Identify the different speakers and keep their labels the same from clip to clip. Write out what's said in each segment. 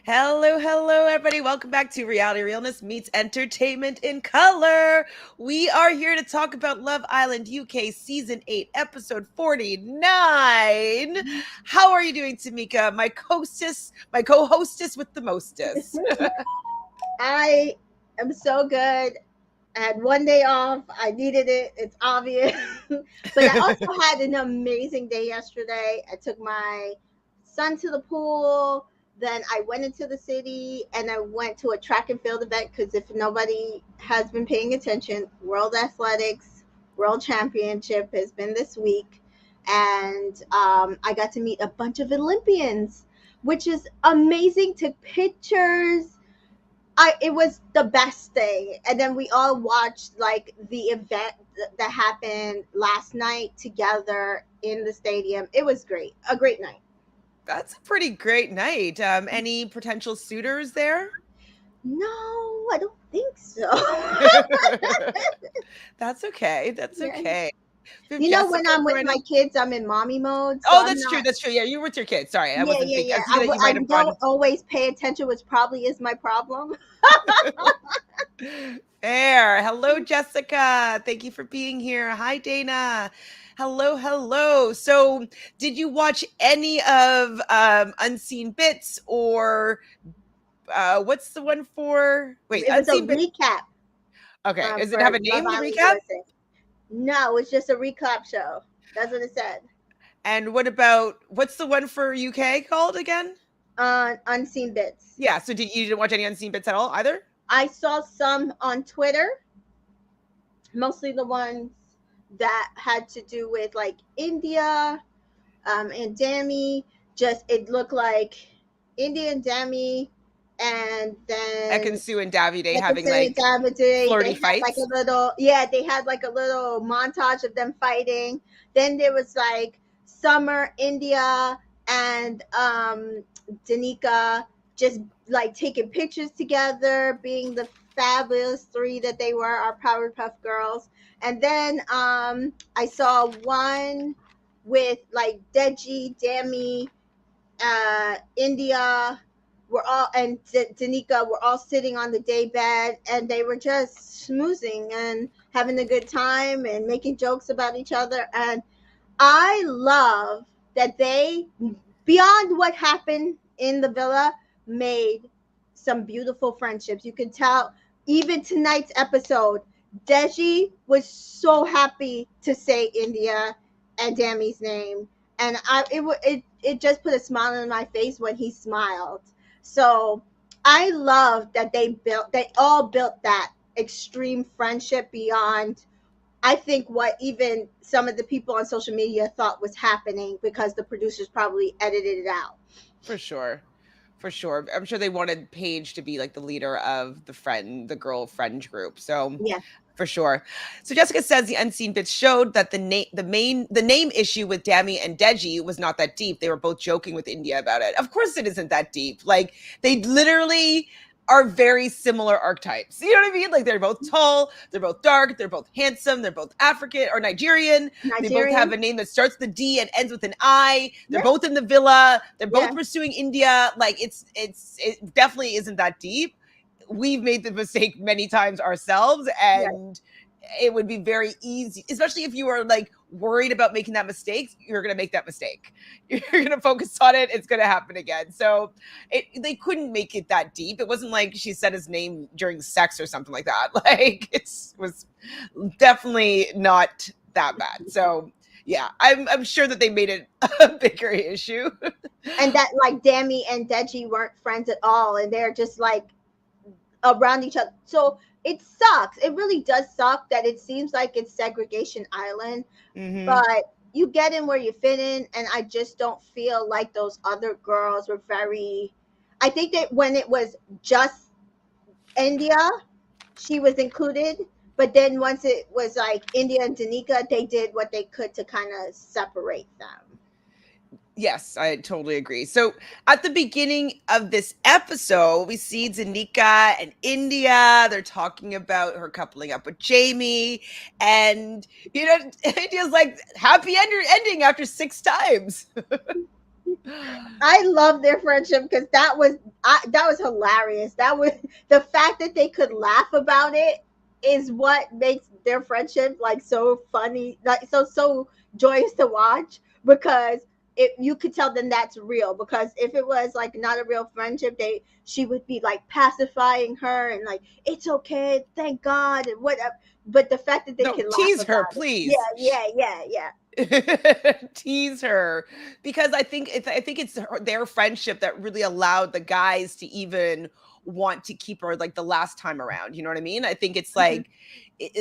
Speaker 1: Hello, hello, everybody. Welcome back to Realness meets Entertainment in Color. We are here to talk about Love Island UK Season 8, Episode 49. How are you doing, Tamika? My co-hostess with the mostest.
Speaker 2: I am so good. I had one day off. I needed it. It's obvious. But I also had an amazing day yesterday. I took my son to the pool. Then I went into the city and I went to a track and field event because if nobody has been paying attention, World Athletics World Championship has been this week. And I got to meet a bunch of Olympians, which is amazing. Took pictures. It was the best thing. And then we all watched like the event that happened last night together in the stadium. It was great. A great night.
Speaker 1: That's a pretty great night. Any potential suitors there?
Speaker 2: No, I don't think so.
Speaker 1: That's okay. That's
Speaker 2: Yeah.
Speaker 1: okay. We have
Speaker 2: You know, when
Speaker 1: Jessica
Speaker 2: I'm with my
Speaker 1: joining.
Speaker 2: kids, I'm in mommy mode, so
Speaker 1: Oh,
Speaker 2: I'm
Speaker 1: that's true.
Speaker 2: not.
Speaker 1: That's true. Yeah, you were with your kids. Sorry, I
Speaker 2: Yeah,
Speaker 1: wasn't
Speaker 2: yeah,
Speaker 1: thinking. I
Speaker 2: yeah.
Speaker 1: was thinking that you
Speaker 2: I
Speaker 1: might have brought.
Speaker 2: don't always pay attention, which probably is my problem.
Speaker 1: There. Hello, Jessica. Thank you for being here. Hi, Dana. Hello, hello. So, did you watch any of Unseen Bits or what's the one for? Wait,
Speaker 2: It was a
Speaker 1: Unseen Bits.
Speaker 2: recap
Speaker 1: Okay. Does it
Speaker 2: for
Speaker 1: have a
Speaker 2: Love
Speaker 1: name, the
Speaker 2: Island
Speaker 1: recap?
Speaker 2: USA. No, it's just a recap show. That's what it said.
Speaker 1: And what about what's the one for UK called again?
Speaker 2: Unseen Bits.
Speaker 1: Yeah. So, you didn't watch any Unseen Bits at all either?
Speaker 2: I saw some on Twitter, mostly the ones that had to do with like India and Dami. Just it looked like India and Dami, and then
Speaker 1: Ekansu and Davide
Speaker 2: like I
Speaker 1: having
Speaker 2: said,
Speaker 1: like
Speaker 2: Davide, they
Speaker 1: flirty
Speaker 2: had like
Speaker 1: fights.
Speaker 2: a little, yeah, they had like a little montage of them fighting. Then there was like Summer, India, and Danica just like taking pictures together, being the fabulous three that they were, our Powerpuff Girls. And then I saw one with like Deji, Demi, India, were all and Danica were all sitting on the day bed, and they were just schmoozing and having a good time and making jokes about each other. And I love that they, beyond what happened in the villa, made some beautiful friendships. You can tell even tonight's episode, Deji was so happy to say India and Dami's name. And it just put a smile on my face when he smiled. So I love that they all built that extreme friendship beyond I think what even some of the people on social media thought was happening because the producers probably edited it out.
Speaker 1: For sure. For sure. I'm sure they wanted Paige to be like the leader of the girl friend group. So
Speaker 2: Yeah.
Speaker 1: for sure. So Jessica says the unseen bits showed that the name issue with Dami and Deji was not that deep. They were both joking with India about it. Of course it isn't that deep. Like they literally are very similar archetypes. You know what I mean? Like they're both tall, they're both dark, they're both handsome, they're both African or Nigerian. They both have
Speaker 2: Nigerian.
Speaker 1: a name that starts with a D and ends with an I. They're
Speaker 2: Yeah.
Speaker 1: both in the villa. They're
Speaker 2: Yeah.
Speaker 1: both pursuing India. Like it definitely isn't that deep. We've made the mistake many times ourselves,
Speaker 2: Yeah.
Speaker 1: and it would be very easy, especially if you are like worried about making that mistake. You're going to make that mistake. You're going to focus on it. It's going to happen again. So they couldn't make it that deep. It wasn't like she said his name during sex or something like that. Like it was definitely not that bad. So yeah, I'm sure that they made it a bigger issue.
Speaker 2: And that like Dami and Deji weren't friends at all, and they're just like around each other. So it sucks. It really does suck that it seems like it's segregation island,
Speaker 1: Mm-hmm.
Speaker 2: but you get in where you fit in, and I just don't feel like those other girls were very. I think that when it was just India, she was included, but then once it was like India and Danica, they did what they could to kind of separate them.
Speaker 1: Yes, I totally agree. So at the beginning of this episode, we see Danica and India. They're talking about her coupling up with Jamie. And, India's like, happy ending after 6 times.
Speaker 2: I love their friendship because that was hilarious. That was the fact that they could laugh about it is what makes their friendship like so funny, like so joyous to watch because it you could tell them that's real because if it was like not a real friendship, they she would be like pacifying her and like it's okay, thank God and whatever. But the fact that they
Speaker 1: No,
Speaker 2: can laugh
Speaker 1: tease her,
Speaker 2: about it, yeah,
Speaker 1: please.
Speaker 2: yeah.
Speaker 1: Tease her, because I think it's their friendship that really allowed the guys to even want to keep her like the last time around. You know what I mean? I think it's
Speaker 2: Hmm.
Speaker 1: like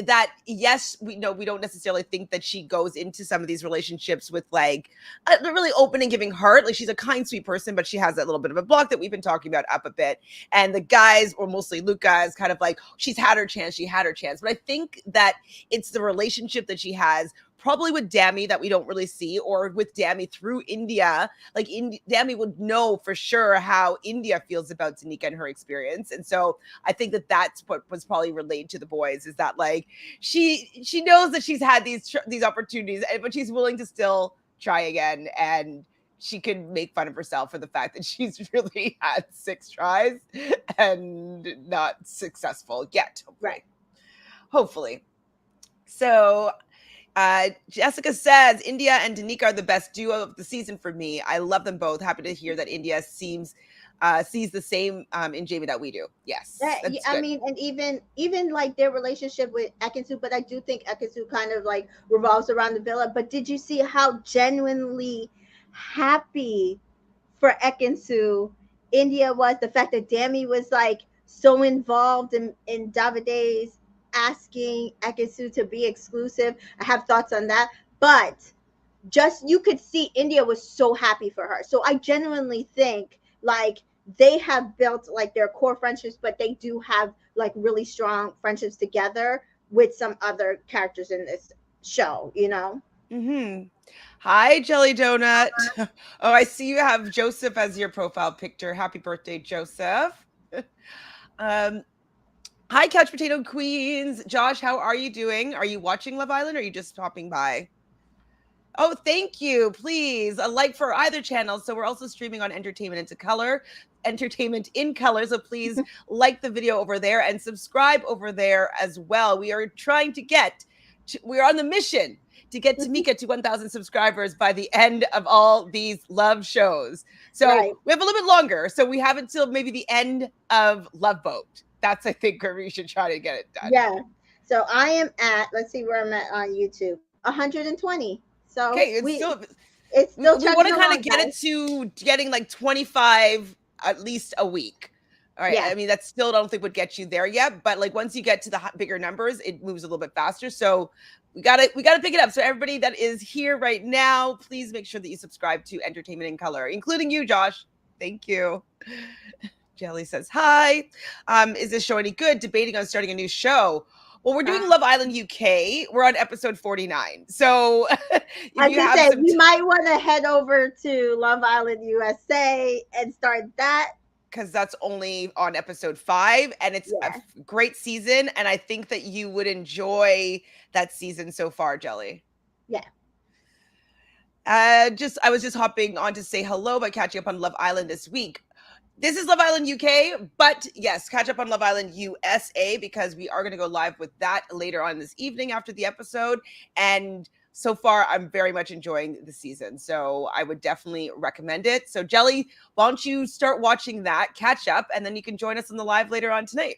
Speaker 1: that. Yes, we know we don't necessarily think that she goes into some of these relationships with like a really open and giving heart. Like she's a kind, sweet person, but she has that little bit of a block that we've been talking about up a bit. And the guys, or mostly Luca, is kind of like she's had her chance, she had her chance. But I think that it's the relationship that she has probably with Dami that we don't really see, or with Dami through India. Like Dami would know for sure how India feels about Tanika and her experience. And so I think that that's what was probably relayed to the boys, is that like she knows that she's had these opportunities, but she's willing to still try again. And she can make fun of herself for the fact that she's really had 6 tries and not successful yet,
Speaker 2: Right.
Speaker 1: hopefully. So Jessica says India and Danica are the best duo of the season for me. I love them both. Happy to hear that India sees the same in Jamie that we do. Yes,
Speaker 2: Yeah,
Speaker 1: that's
Speaker 2: I
Speaker 1: good.
Speaker 2: mean, and even like their relationship with Ekinsu, but I do think Ekinsu kind of like revolves around the villa. But did you see how genuinely happy for Ekinsu India was? The fact that Dami was like so involved in Davide's asking Ekinsu to be exclusive. I have thoughts on that, but just you could see India was so happy for her. So I genuinely think like they have built like their core friendships, but they do have like really strong friendships together with some other characters in this show, you know?
Speaker 1: Hmm. Hi, Jelly Donut. Oh, I see you have Joseph as your profile picture. Happy birthday, Joseph. um, Hi, Couch Potato Queens. Josh, how are you doing? Are you watching Love Island, or are you just popping by? Oh, thank you. Please, a like for either channel. So we're also streaming on Entertainment in Color. So please like the video over there and subscribe over there as well. We are trying to we're on the mission to get Tamika to 1,000 subscribers by the end of all these love shows. So
Speaker 2: Right.
Speaker 1: we have a little bit longer. So we have until maybe the end of Love Boat. That's, I think, where we should try to get it done.
Speaker 2: Yeah. So I am at, let's see where I'm at on YouTube, 120. So
Speaker 1: Okay,
Speaker 2: it's still
Speaker 1: we want
Speaker 2: chugging
Speaker 1: to kind
Speaker 2: along,
Speaker 1: of get it
Speaker 2: guys.
Speaker 1: to getting like 25 at least a week. All right.
Speaker 2: Yeah.
Speaker 1: I mean, that still don't think would get you there yet, but like once you get to the bigger numbers, it moves a little bit faster. So we gotta pick it up. So everybody that is here right now, please make sure that you subscribe to Entertainment in Color, including you, Josh. Thank you. Jelly says hi. Is this show any good? Debating on starting a new show. Well, we're doing
Speaker 2: Uh,
Speaker 1: Love Island UK. We're on episode 49. So if
Speaker 2: I was
Speaker 1: you
Speaker 2: gonna
Speaker 1: have
Speaker 2: say
Speaker 1: some
Speaker 2: you might want to head over to Love Island USA and start that.
Speaker 1: because that's only on episode 5, and it's a
Speaker 2: Yeah.
Speaker 1: great season, and I think that you would enjoy that season so far, Jelly.
Speaker 2: Yeah.
Speaker 1: Just I was just hopping on to say hello by catching up on Love Island this week. This is Love Island UK, but yes, catch up on Love Island USA, because we are going to go live with that later on this evening after the episode. And so far, I'm very much enjoying the season. So I would definitely recommend it. So, Jelly, why don't you start watching that, catch up, and then you can join us on the live later on tonight.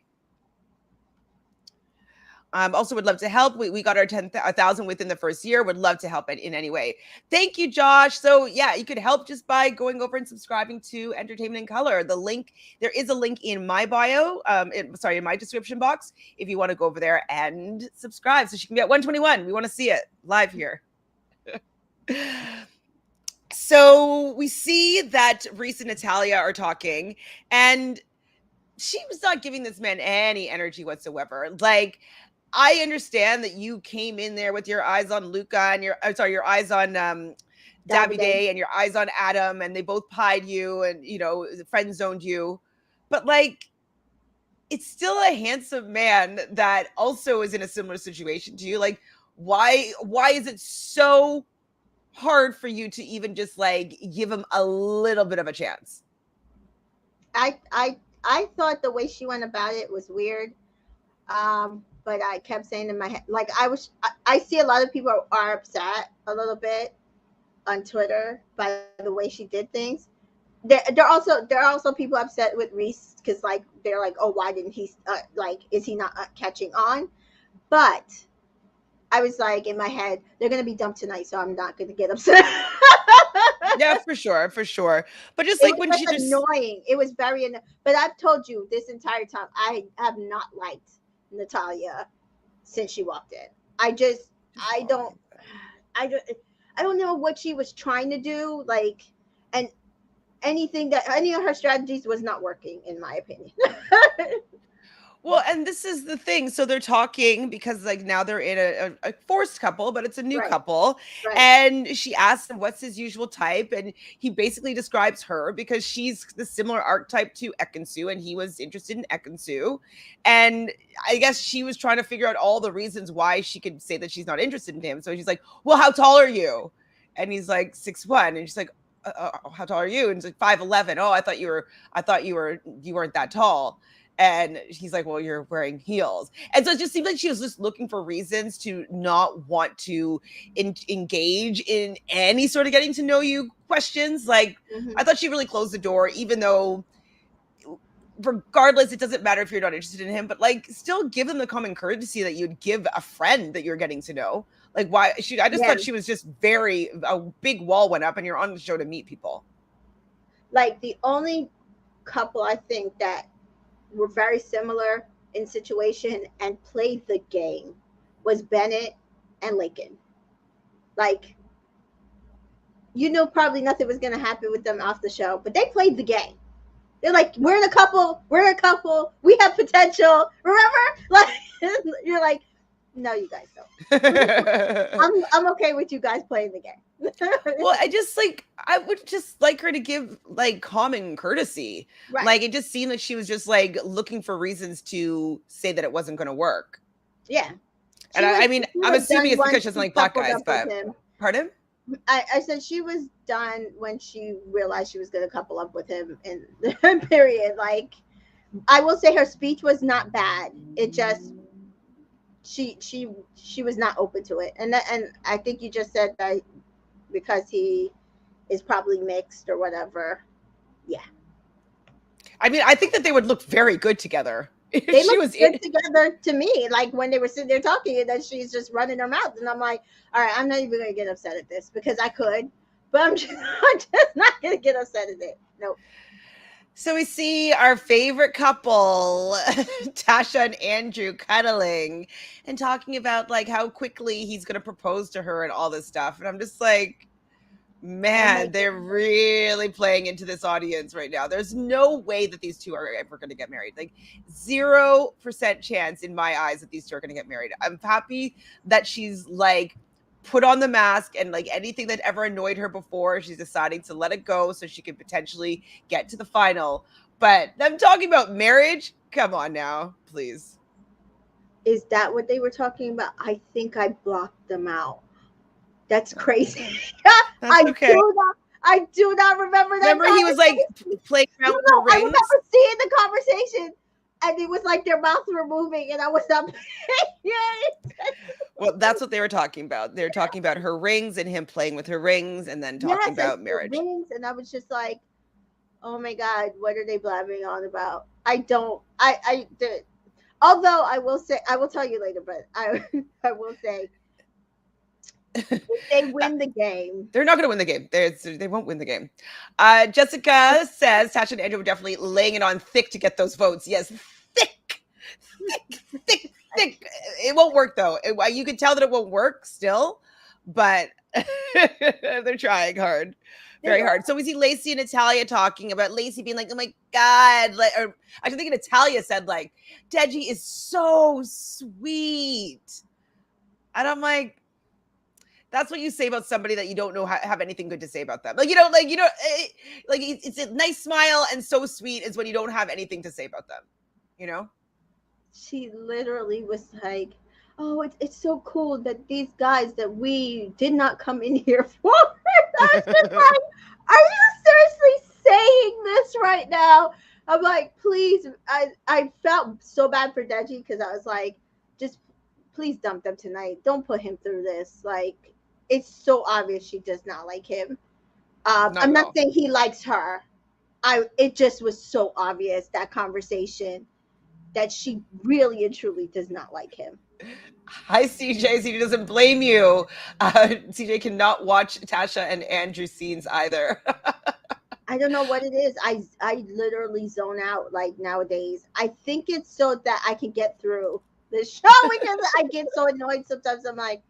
Speaker 1: Also would love to help. We got our 10,000 within the first year. Would love to help in any way. Thank you, Josh. So yeah, you could help just by going over and subscribing to Entertainment in Color. The link, there is a link in my bio, in my description box, if you want to go over there and subscribe so she can be at 121. We want to see it live here. So we see that Reese and Natalia are talking, and she was not giving this man any energy whatsoever. Like, I understand that you came in there with your eyes on Luca and your eyes on
Speaker 2: Davide.
Speaker 1: Davide and your eyes on Adam, and they both pied you and friend zoned you. But like, it's still a handsome man that also is in a similar situation to you. Like, why is it so hard for you to even just like give him a little bit of a chance.
Speaker 2: I thought the way she went about it was weird. But I kept saying in my head, like I see a lot of people are upset a little bit on Twitter by the way she did things. There are also people upset with Reese because like they're like, oh, why didn't he like is he not catching on? But I was like in my head, they're gonna be dumped tonight, so I'm not gonna get upset.
Speaker 1: Yeah, for sure, for sure. But just
Speaker 2: It
Speaker 1: like
Speaker 2: was
Speaker 1: when
Speaker 2: just
Speaker 1: she just
Speaker 2: annoying. It was very annoying. But I've told you this entire time, I have not liked Natalia since she walked in. I just, I don't, I don't, I don't know what she was trying to do. Like, and anything that any of her strategies was not working, in my opinion.
Speaker 1: well, and this is the thing. So they're talking because like now they're in a forced couple, but it's a new
Speaker 2: Right,
Speaker 1: couple.
Speaker 2: right.
Speaker 1: And she asks him what's his usual type, and he basically describes her because she's the similar archetype to Ekansu, and he was interested in Ekansu. And I guess she was trying to figure out all the reasons why she could say that she's not interested in him. So she's like, "Well, how tall are you?" And he's like 6'1", and she's like, "How tall are you?" And he's like 5'11". "Oh, you weren't that tall." And he's like, "Well, you're wearing heels." And so it just seemed like she was just looking for reasons to not want to engage in any sort of getting to know you questions. Like,
Speaker 2: Hmm.
Speaker 1: I thought she really closed the door, even though regardless, it doesn't matter if you're not interested in him, but like still give him the common courtesy that you'd give a friend that you're getting to know. Like, why I just
Speaker 2: Yeah,
Speaker 1: thought she was just very, a big wall went up and you're on the show to meet people.
Speaker 2: like the only couple I think that were very similar in situation and played the game was Bennett and Lincoln. Like, you know, probably nothing was going to happen with them off the show, but they played the game. They're like, we're in a couple, we have potential. Remember? Like, you're like, no, you guys don't. I'm okay with you guys playing the game.
Speaker 1: Well, I would just like her to give like common courtesy.
Speaker 2: Right.
Speaker 1: Like it just seemed like she was just like looking for reasons to say that it wasn't going to work.
Speaker 2: Yeah.
Speaker 1: And I mean,
Speaker 2: She
Speaker 1: I'm
Speaker 2: was
Speaker 1: assuming
Speaker 2: done
Speaker 1: it's because
Speaker 2: once
Speaker 1: she doesn't
Speaker 2: she
Speaker 1: like black
Speaker 2: coupled
Speaker 1: guys,
Speaker 2: up with
Speaker 1: but
Speaker 2: him.
Speaker 1: pardon?
Speaker 2: I said she was done when she realized she was going to couple up with him in the period. Like, I will say her speech was not bad. It just she was not open to it, and I think you just said that because he is probably mixed or whatever. Yeah,
Speaker 1: I mean, I think that they would look very good together. If
Speaker 2: they
Speaker 1: she
Speaker 2: look
Speaker 1: was in
Speaker 2: good together to me. Like when they were sitting there talking, and then she's just running her mouth, and I'm like, all right, I'm not even gonna get upset at this because I could, but I'm just not gonna get upset at it. Nope.
Speaker 1: So we see our favorite couple, Tasha and Andrew, cuddling and talking about like how quickly he's going to propose to her and all this stuff. And I'm just like,
Speaker 2: Oh my
Speaker 1: man, they're really playing into this audience right now. There's no way that these two are ever going to get married. Like 0% chance in my eyes that these two are going to get married. I'm happy that she's like put on the mask and like anything that ever annoyed her before, she's deciding to let it go so she can potentially get to the final. But them talking about marriage, come on now, please.
Speaker 2: Is that what they were talking about? I think I blocked them out. That's crazy.
Speaker 1: That's okay.
Speaker 2: I do not remember that
Speaker 1: Remember, he was like
Speaker 2: conversation.
Speaker 1: playing around
Speaker 2: No,
Speaker 1: with her
Speaker 2: I
Speaker 1: rings.
Speaker 2: remember seeing the conversation, and it was like their mouths were moving, and I was not paying
Speaker 1: Well, that's what they were talking about. They were talking about her rings and him playing with her rings and then talking
Speaker 2: yes, and
Speaker 1: about
Speaker 2: the
Speaker 1: marriage.
Speaker 2: rings, and I was just like, oh my god, what are they blabbing on about? I don't. I did. Although I will say, I will tell you later, but I will say, if they win the game,
Speaker 1: They're not going to win the game. They won't win the game. Jessica says Tasha and Andrew were definitely laying it on thick to get those votes. Yes, thick, thick, thick. It won't work though. You can tell that it won't work still, but they're trying hard, very hard. So we see Lacey and Natalia talking about Lacey being like, "Oh my god!" Like, or I think Natalia said like, "Deji is so sweet," and I'm like, that's what you say about somebody that you don't know have anything good to say about them. Like like it's a nice smile and so sweet is when you don't have anything to say about them. You know?
Speaker 2: she literally was like, oh, it's so cool that these guys that we did not come in here for. I was just like, are you seriously saying this right now? I'm like, please. I felt so bad for Deji because I was like, just please dump them tonight. Don't put him through this. Like, it's so obvious she does not like him.
Speaker 1: Not
Speaker 2: I'm
Speaker 1: at
Speaker 2: not
Speaker 1: all.
Speaker 2: saying he likes her. It just was so obvious, that conversation, that she really and truly does not like him.
Speaker 1: Hi, CJ. CJ doesn't blame you. CJ cannot watch Tasha and Andrew scenes either.
Speaker 2: I don't know what it is. I literally zone out like nowadays. I think it's so that I can get through the show because I get so annoyed sometimes. I'm like,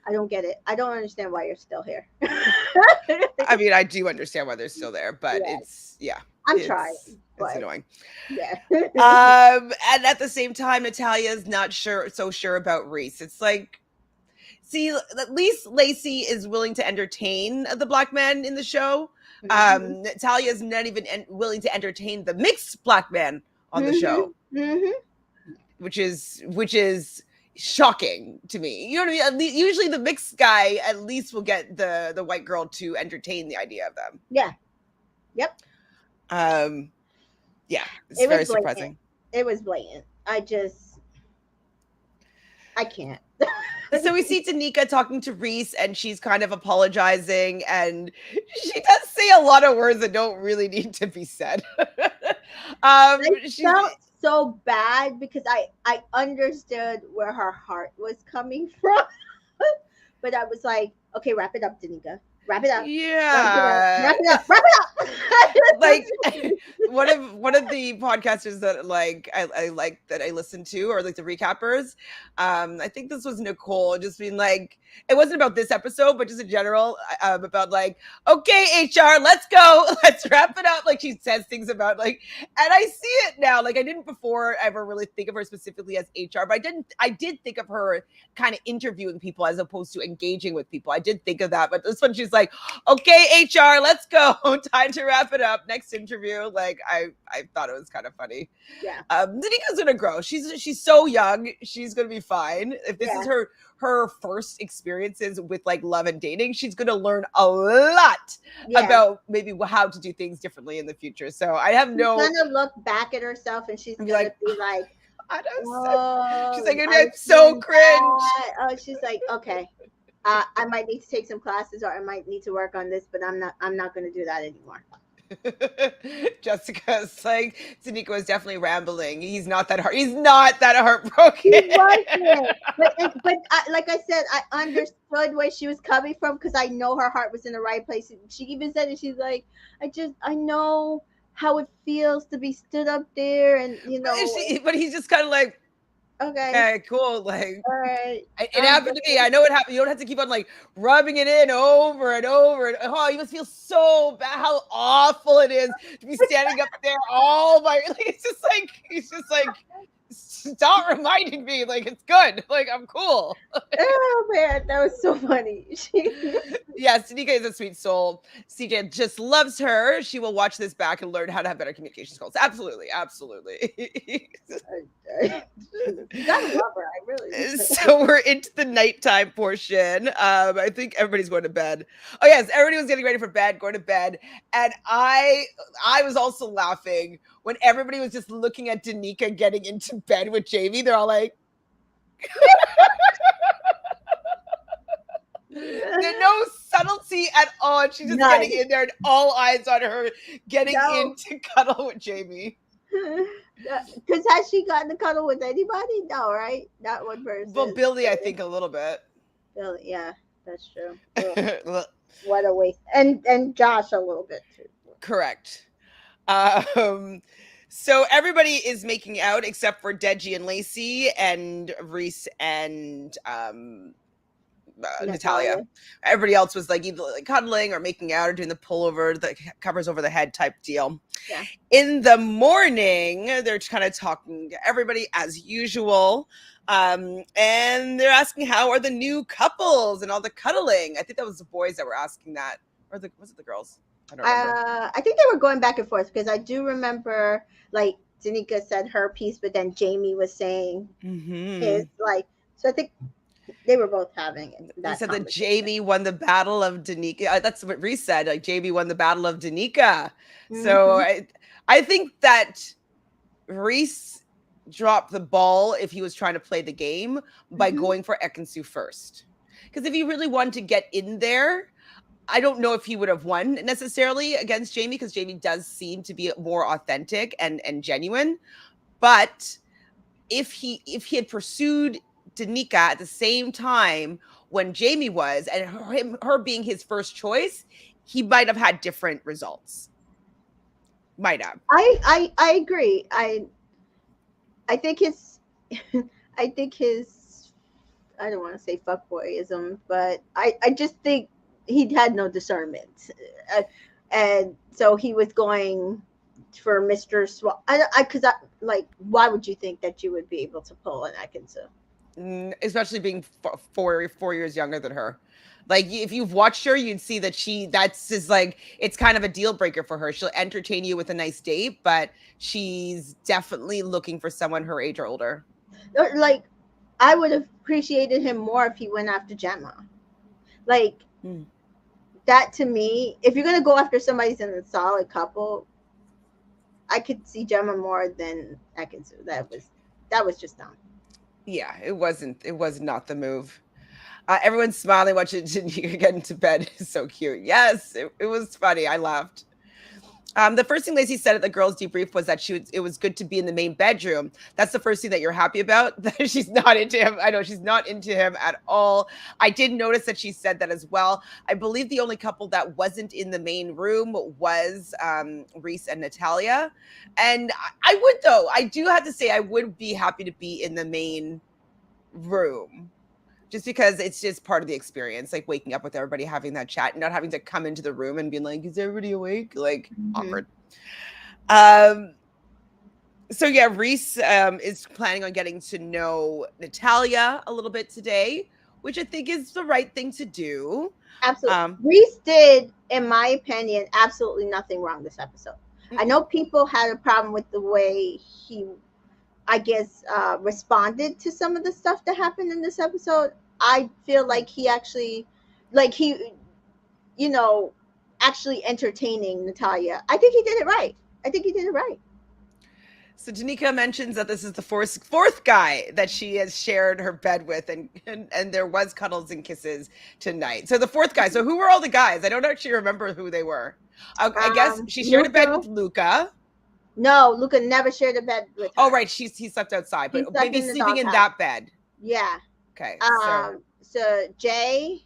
Speaker 2: I don't get it. I don't understand why you're still here.
Speaker 1: I mean, I do understand why they're still there, but
Speaker 2: Yeah,
Speaker 1: it's yeah,
Speaker 2: I'm trying,
Speaker 1: it's
Speaker 2: but
Speaker 1: annoying.
Speaker 2: yeah.
Speaker 1: And at the same time, Natalia's not sure about Reese. It's like, see, at least Lacey is willing to entertain the black man in the show.
Speaker 2: Mhm.
Speaker 1: Natalia is not even willing to entertain the mixed black man on the
Speaker 2: Mhm.
Speaker 1: show,
Speaker 2: Mhm.
Speaker 1: which is shocking to me. You know what I mean? Usually, the mixed guy at least will get the white girl to entertain the idea of them.
Speaker 2: Yeah. Yep.
Speaker 1: Um, yeah, it's
Speaker 2: It was
Speaker 1: very
Speaker 2: blatant.
Speaker 1: surprising.
Speaker 2: It was blatant. I can't.
Speaker 1: So we see Tanika talking to Reese, and she's kind of apologizing, and she does say a lot of words that don't really need to be said.
Speaker 2: I
Speaker 1: She's
Speaker 2: felt so bad because I understood where her heart was coming from, but I was like, okay, wrap it up, Danica. Wrap it up. Wrap it up.
Speaker 1: yeah,
Speaker 2: Wrap it up. Wrap
Speaker 1: like
Speaker 2: it up.
Speaker 1: one of the podcasters that I like that I listen to, or like the recappers. I think this was Nicole, just being like, it wasn't about this episode, but just in general, about like, okay, HR, let's go, let's wrap it up. Like, she says things about like, and I see it now. Like, I didn't before ever really think of her specifically as HR, but I did think of her kind of interviewing people as opposed to engaging with people. I did think of that, but this one she's like, okay, HR, let's go. Time to wrap it up. Next interview. Like, I thought it was kind of funny.
Speaker 2: Yeah.
Speaker 1: Danika's gonna grow. She's so young. She's gonna be fine. If this is
Speaker 2: Yeah.
Speaker 1: her first experiences with like love and dating, she's gonna learn a lot
Speaker 2: Yeah.
Speaker 1: about maybe how to do things differently in the future. So I have
Speaker 2: She's
Speaker 1: no,
Speaker 2: gonna look back at herself and she's
Speaker 1: and be
Speaker 2: gonna
Speaker 1: like,
Speaker 2: be like,
Speaker 1: I don't. She's
Speaker 2: oh,
Speaker 1: like,
Speaker 2: I
Speaker 1: I'm
Speaker 2: was
Speaker 1: so
Speaker 2: doing
Speaker 1: cringe.
Speaker 2: that. Oh, she's like, okay. I might need to take some classes or I might need to work on this, but I'm not gonna do that anymore.
Speaker 1: Jessica's like, Tanika was definitely rambling. He's not that hard. He's not that heartbroken.
Speaker 2: He wasn't. Like I said, I understood where she was coming from because I know her heart was in the right place. She even said it. She's like, I know how it feels to be stood up there, and
Speaker 1: But he's just kind of like,
Speaker 2: okay,
Speaker 1: okay, cool. Like,
Speaker 2: all right,
Speaker 1: it
Speaker 2: I'm
Speaker 1: happened to me.
Speaker 2: good.
Speaker 1: I know it happened. You don't have to keep on like rubbing it in over and over. And oh, you must feel so bad. How awful it is to be standing up there all by. Like, he's just like, stop reminding me. Like, it's good. Like, I'm cool.
Speaker 2: Oh man, that was so funny.
Speaker 1: Yes, Tanika is a sweet soul. CJ just loves her. She will watch this back and learn how to have better communication skills. Absolutely, absolutely.
Speaker 2: You gotta love her. I really.
Speaker 1: So we're into the nighttime portion. I think everybody's going to bed. Oh yes, everybody was getting ready for bed, going to bed, and I was also laughing when everybody was just looking at Danica getting into bed with Jamie. They're all like, there's no subtlety at all. She's just
Speaker 2: None.
Speaker 1: getting in there, and all eyes on her getting
Speaker 2: No.
Speaker 1: into cuddle with Jamie.
Speaker 2: Because has she gotten to cuddle with anybody? No, right? Not one
Speaker 1: Well,
Speaker 2: person.
Speaker 1: Billy, I think a little bit.
Speaker 2: Really, yeah, that's true. Ugh, what a waste. And Josh a little bit too.
Speaker 1: Correct. So everybody is making out except for Deji and Lacey and Reese and Natalia.
Speaker 2: Natalia.
Speaker 1: Everybody else was like either like cuddling or making out or doing the pullover, the covers over the head type deal.
Speaker 2: Yeah.
Speaker 1: In the morning, they're kind of talking to everybody as usual. And they're asking how are the new couples and all the cuddling. I think that was the boys that were asking that. Or was it the girls? I don't remember.
Speaker 2: I think they were going back and forth because I do remember like Danica said her piece, but then Jamie was saying his like So I think they were both having
Speaker 1: They
Speaker 2: that
Speaker 1: said that
Speaker 2: conversation.
Speaker 1: Jamie won the battle of Danica. That's what Reese said. Like Jamie won the battle of Danica. So
Speaker 2: Hmm.
Speaker 1: I think that Reese dropped the ball if he was trying to play the game by
Speaker 2: Hmm.
Speaker 1: going for Ekansu first. Because if he really wanted to get in there, I don't know if he would have won necessarily against Jamie because Jamie does seem to be more authentic and genuine. But if he had pursued Danica at the same time when Jamie was and her being his first choice, he might have had different results. Might have.
Speaker 2: I agree. I think his I think his I don't want to say fuckboyism, but I just think he had no discernment, uh, and so he was going for Mr. Swap. Because like, why would you think that you would be able to pull an Atkinson?
Speaker 1: Especially being 4 years younger than her. Like if you've watched her, you'd see that that's just like it's kind of a deal breaker for her. She'll entertain you with a nice date, but she's definitely looking for someone her age or older.
Speaker 2: Like, I would have appreciated him more if he went after Gemma. Like,
Speaker 1: Mm.
Speaker 2: that to me, if you're gonna go after somebody's in a solid couple, I could see Gemma more than Atkinson. That was just dumb.
Speaker 1: Yeah, it wasn't. It was not the move. Everyone's smiling watching you get into bed. Is so cute. Yes, it was funny. I laughed. The first thing Lacey said at the girls' debrief was that it was good to be in the main bedroom. That's the first thing that you're happy about. That she's not into him. I know she's not into him at all. I did notice that she said that as well. I believe the only couple that wasn't in the main room was Reese and Natalia. And I would though. I do have to say I would be happy to be in the main room just because it's just part of the experience, like waking up with everybody, having that chat, and not having to come into the room and being like, "Is everybody awake?" Like
Speaker 2: Hmm.
Speaker 1: awkward. Um. So yeah, Reese is planning on getting to know Natalia a little bit today, which I think is the right thing to do.
Speaker 2: Absolutely.
Speaker 1: Um.
Speaker 2: Reese did, in my opinion, absolutely nothing wrong this episode. I
Speaker 1: Mm-mm.
Speaker 2: know people had a problem with the way he, I guess, responded to some of the stuff that happened in this episode. I feel like he actually, like you know, actually entertaining Natalia. I think he did it right. I think he did it right.
Speaker 1: So Danica mentions that this is the fourth guy that she has shared her bed with, and there was cuddles and kisses tonight. So the fourth guy. So who were all the guys? I don't actually remember who they were. I guess she shared a bed
Speaker 2: Luca.
Speaker 1: with Luca.
Speaker 2: No, Luca never shared a bed with
Speaker 1: Oh
Speaker 2: her.
Speaker 1: right, he slept outside,
Speaker 2: He
Speaker 1: but
Speaker 2: slept
Speaker 1: maybe
Speaker 2: in the
Speaker 1: sleeping in
Speaker 2: doghouse.
Speaker 1: that bed.
Speaker 2: Yeah.
Speaker 1: Okay, so
Speaker 2: So Jay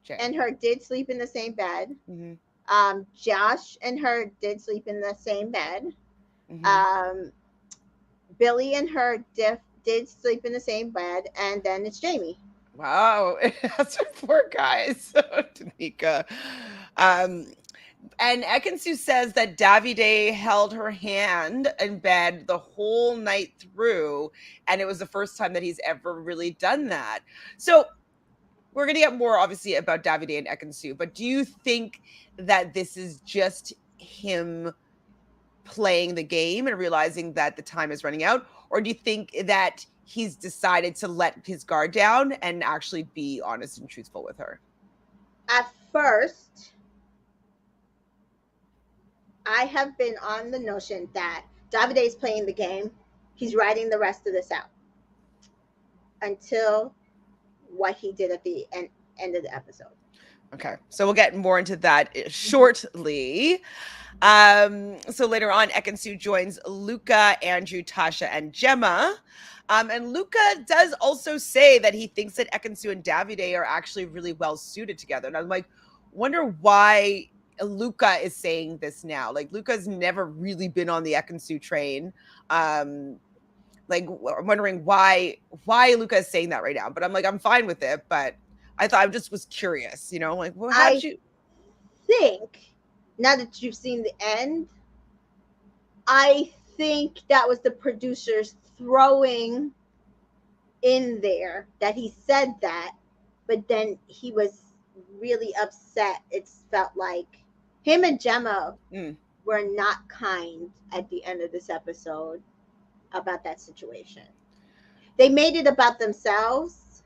Speaker 1: Jay.
Speaker 2: and her did sleep in the same bed.
Speaker 1: Mm-hmm.
Speaker 2: Josh and her did sleep in the same bed.
Speaker 1: Mm-hmm.
Speaker 2: Um, Billy and her did sleep in the same bed, and then it's Jamie.
Speaker 1: Wow, that's our four guys. Danica. Um, and Ekansu says that Davide held her hand in bed the whole night through, and it was the first time that he's ever really done that. So we're gonna get more obviously about Davide and Ekansu, but do you think that this is just him playing the game and realizing that the time is running out, or do you think that he's decided to let his guard down and actually be honest and truthful with her?
Speaker 2: At first, I have been on the notion that Davide is playing the game. He's writing the rest of this out until what he did at the end of the episode.
Speaker 1: Okay, so we'll get more into that
Speaker 2: Mhm.
Speaker 1: shortly. So later on, Ekansu joins Luca, Andrew, Tasha, and Gemma. And Luca does also say that he thinks that Ekansu and Davide are actually really well suited together. And I'm like, wonder why Luca is saying this now. Like Luca's never really been on the Ekansu train. Um, I'm wondering why Luca is saying that right now. But I'm like, I'm fine with it. But I just was curious, like, well, how'd
Speaker 2: I
Speaker 1: you?
Speaker 2: think, now that you've seen the end, I think that was the producers throwing in there that he said that, but then he was really upset. It felt like him and Gemma
Speaker 1: Mm,
Speaker 2: were not kind at the end of this episode about that situation. they made it about themselves,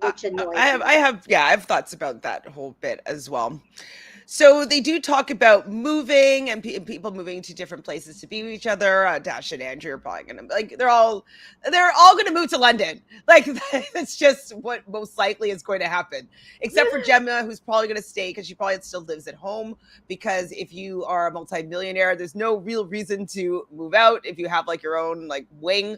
Speaker 2: which annoyed me.
Speaker 1: I have thoughts about that whole bit as well. So they do talk about moving and people moving to different places to be with each other. Dash and Andrew are probably gonna like they're all gonna move to London. Like that's just what most likely is going to happen. Except for Gemma, who's probably gonna stay because she probably still lives at home. Because if you are a multimillionaire, there's no real reason to move out if you have like your own like wing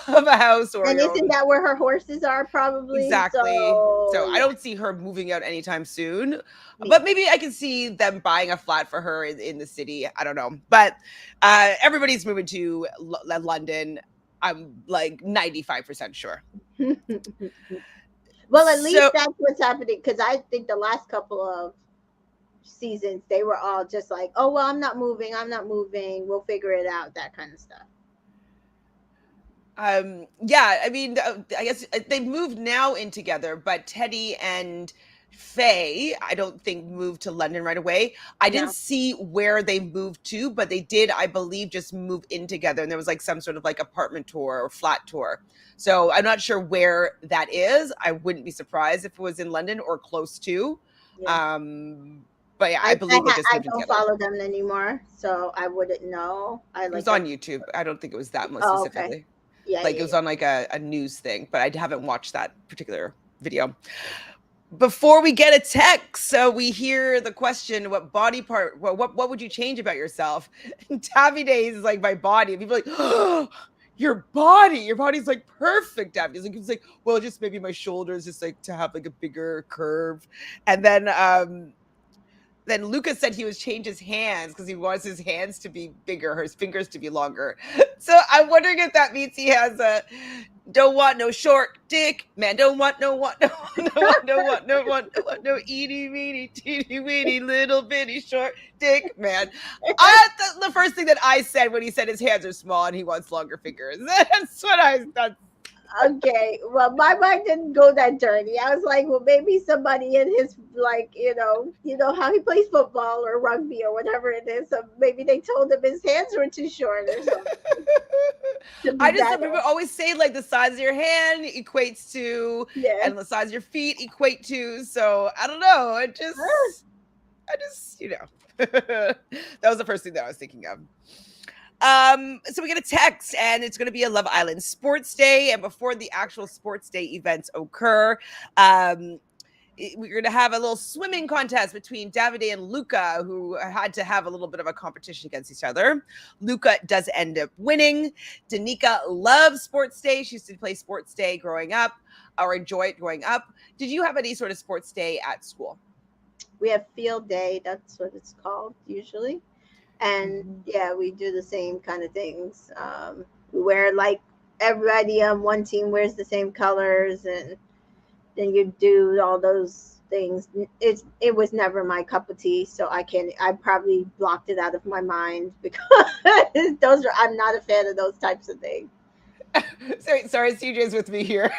Speaker 1: of a house or
Speaker 2: And
Speaker 1: your
Speaker 2: isn't
Speaker 1: own.
Speaker 2: that where her horses are probably?
Speaker 1: Exactly.
Speaker 2: So
Speaker 1: So I
Speaker 2: yeah,
Speaker 1: don't see her moving out anytime soon.
Speaker 2: me
Speaker 1: But
Speaker 2: either.
Speaker 1: maybe I can see them buying a flat for her in the city. I don't know. But everybody's moving to London. I'm like 95% sure.
Speaker 2: Well, at least
Speaker 1: So
Speaker 2: that's what's happening because I think the last couple of seasons they were all just like, "Oh well, I'm not moving. I'm not moving. We'll figure it out." That kind of stuff.
Speaker 1: yeah, I mean, I guess they moved now in together, but Teddy and Faye, I don't think moved to London right away. I didn't
Speaker 2: No,
Speaker 1: see where they moved to, but they did, I believe, just move in together. And there was like some sort of like apartment tour or flat tour. So I'm not sure where that is. I wouldn't be surprised if it was in London or close to.
Speaker 2: yeah.
Speaker 1: Um, but yeah, I believe they just
Speaker 2: I
Speaker 1: moved in
Speaker 2: don't
Speaker 1: together.
Speaker 2: follow them anymore, so I wouldn't know. I
Speaker 1: It was
Speaker 2: like
Speaker 1: on
Speaker 2: them.
Speaker 1: YouTube. I don't think it was that most
Speaker 2: Oh, okay.
Speaker 1: specifically.
Speaker 2: Yeah,
Speaker 1: Like
Speaker 2: yeah,
Speaker 1: it was
Speaker 2: yeah.
Speaker 1: on like a news thing, but I haven't watched that particular video. Before we get a text, so we hear the question, what body part, what would you change about yourself? And Davide is like, my body. And people are like, oh, your body's like perfect, Davide. It's like, well, just maybe my shoulders just like to have like a bigger curve. And then Lucas said he was change his hands because he wants his hands to be bigger, his fingers to be longer. So I'm wondering if that means he has a don't want no short dick, man. Don't want no want no no want no want no want no want no itty weeny teeny weeny little bitty short dick, man. The first thing that I said when he said his hands are small and he wants longer fingers. That's what I thought.
Speaker 2: Okay, well, my mind didn't go that dirty. I was like, well, maybe somebody in his like, you know how he plays football or rugby or whatever it is. So maybe they told him his hands were too short or something. Could be
Speaker 1: I just
Speaker 2: that.
Speaker 1: people always say like the size of your hand equates to,
Speaker 2: Yes.
Speaker 1: and the size of your feet equate to. So I don't know. I just, that was the first thing that I was thinking of. So we get a text, and it's going to be a Love Island Sports Day, and before the actual Sports Day events occur, we're going to have a little swimming contest between Davide and Luca, who had to have a little bit of a competition against each other. Luca does end up winning. Danica loves Sports Day. She used to play Sports Day growing up, or enjoy it growing up. Did you have any sort of sports day at school?
Speaker 2: We have field day. That's what it's called usually. And
Speaker 1: Mhm.
Speaker 2: yeah, we do the same kind of things. We wear like everybody on one team wears the same colors, and then you do all those things. It was never my cup of tea, so I probably blocked it out of my mind because those are I'm not a fan of those types of things.
Speaker 1: Sorry, CJ's with me here.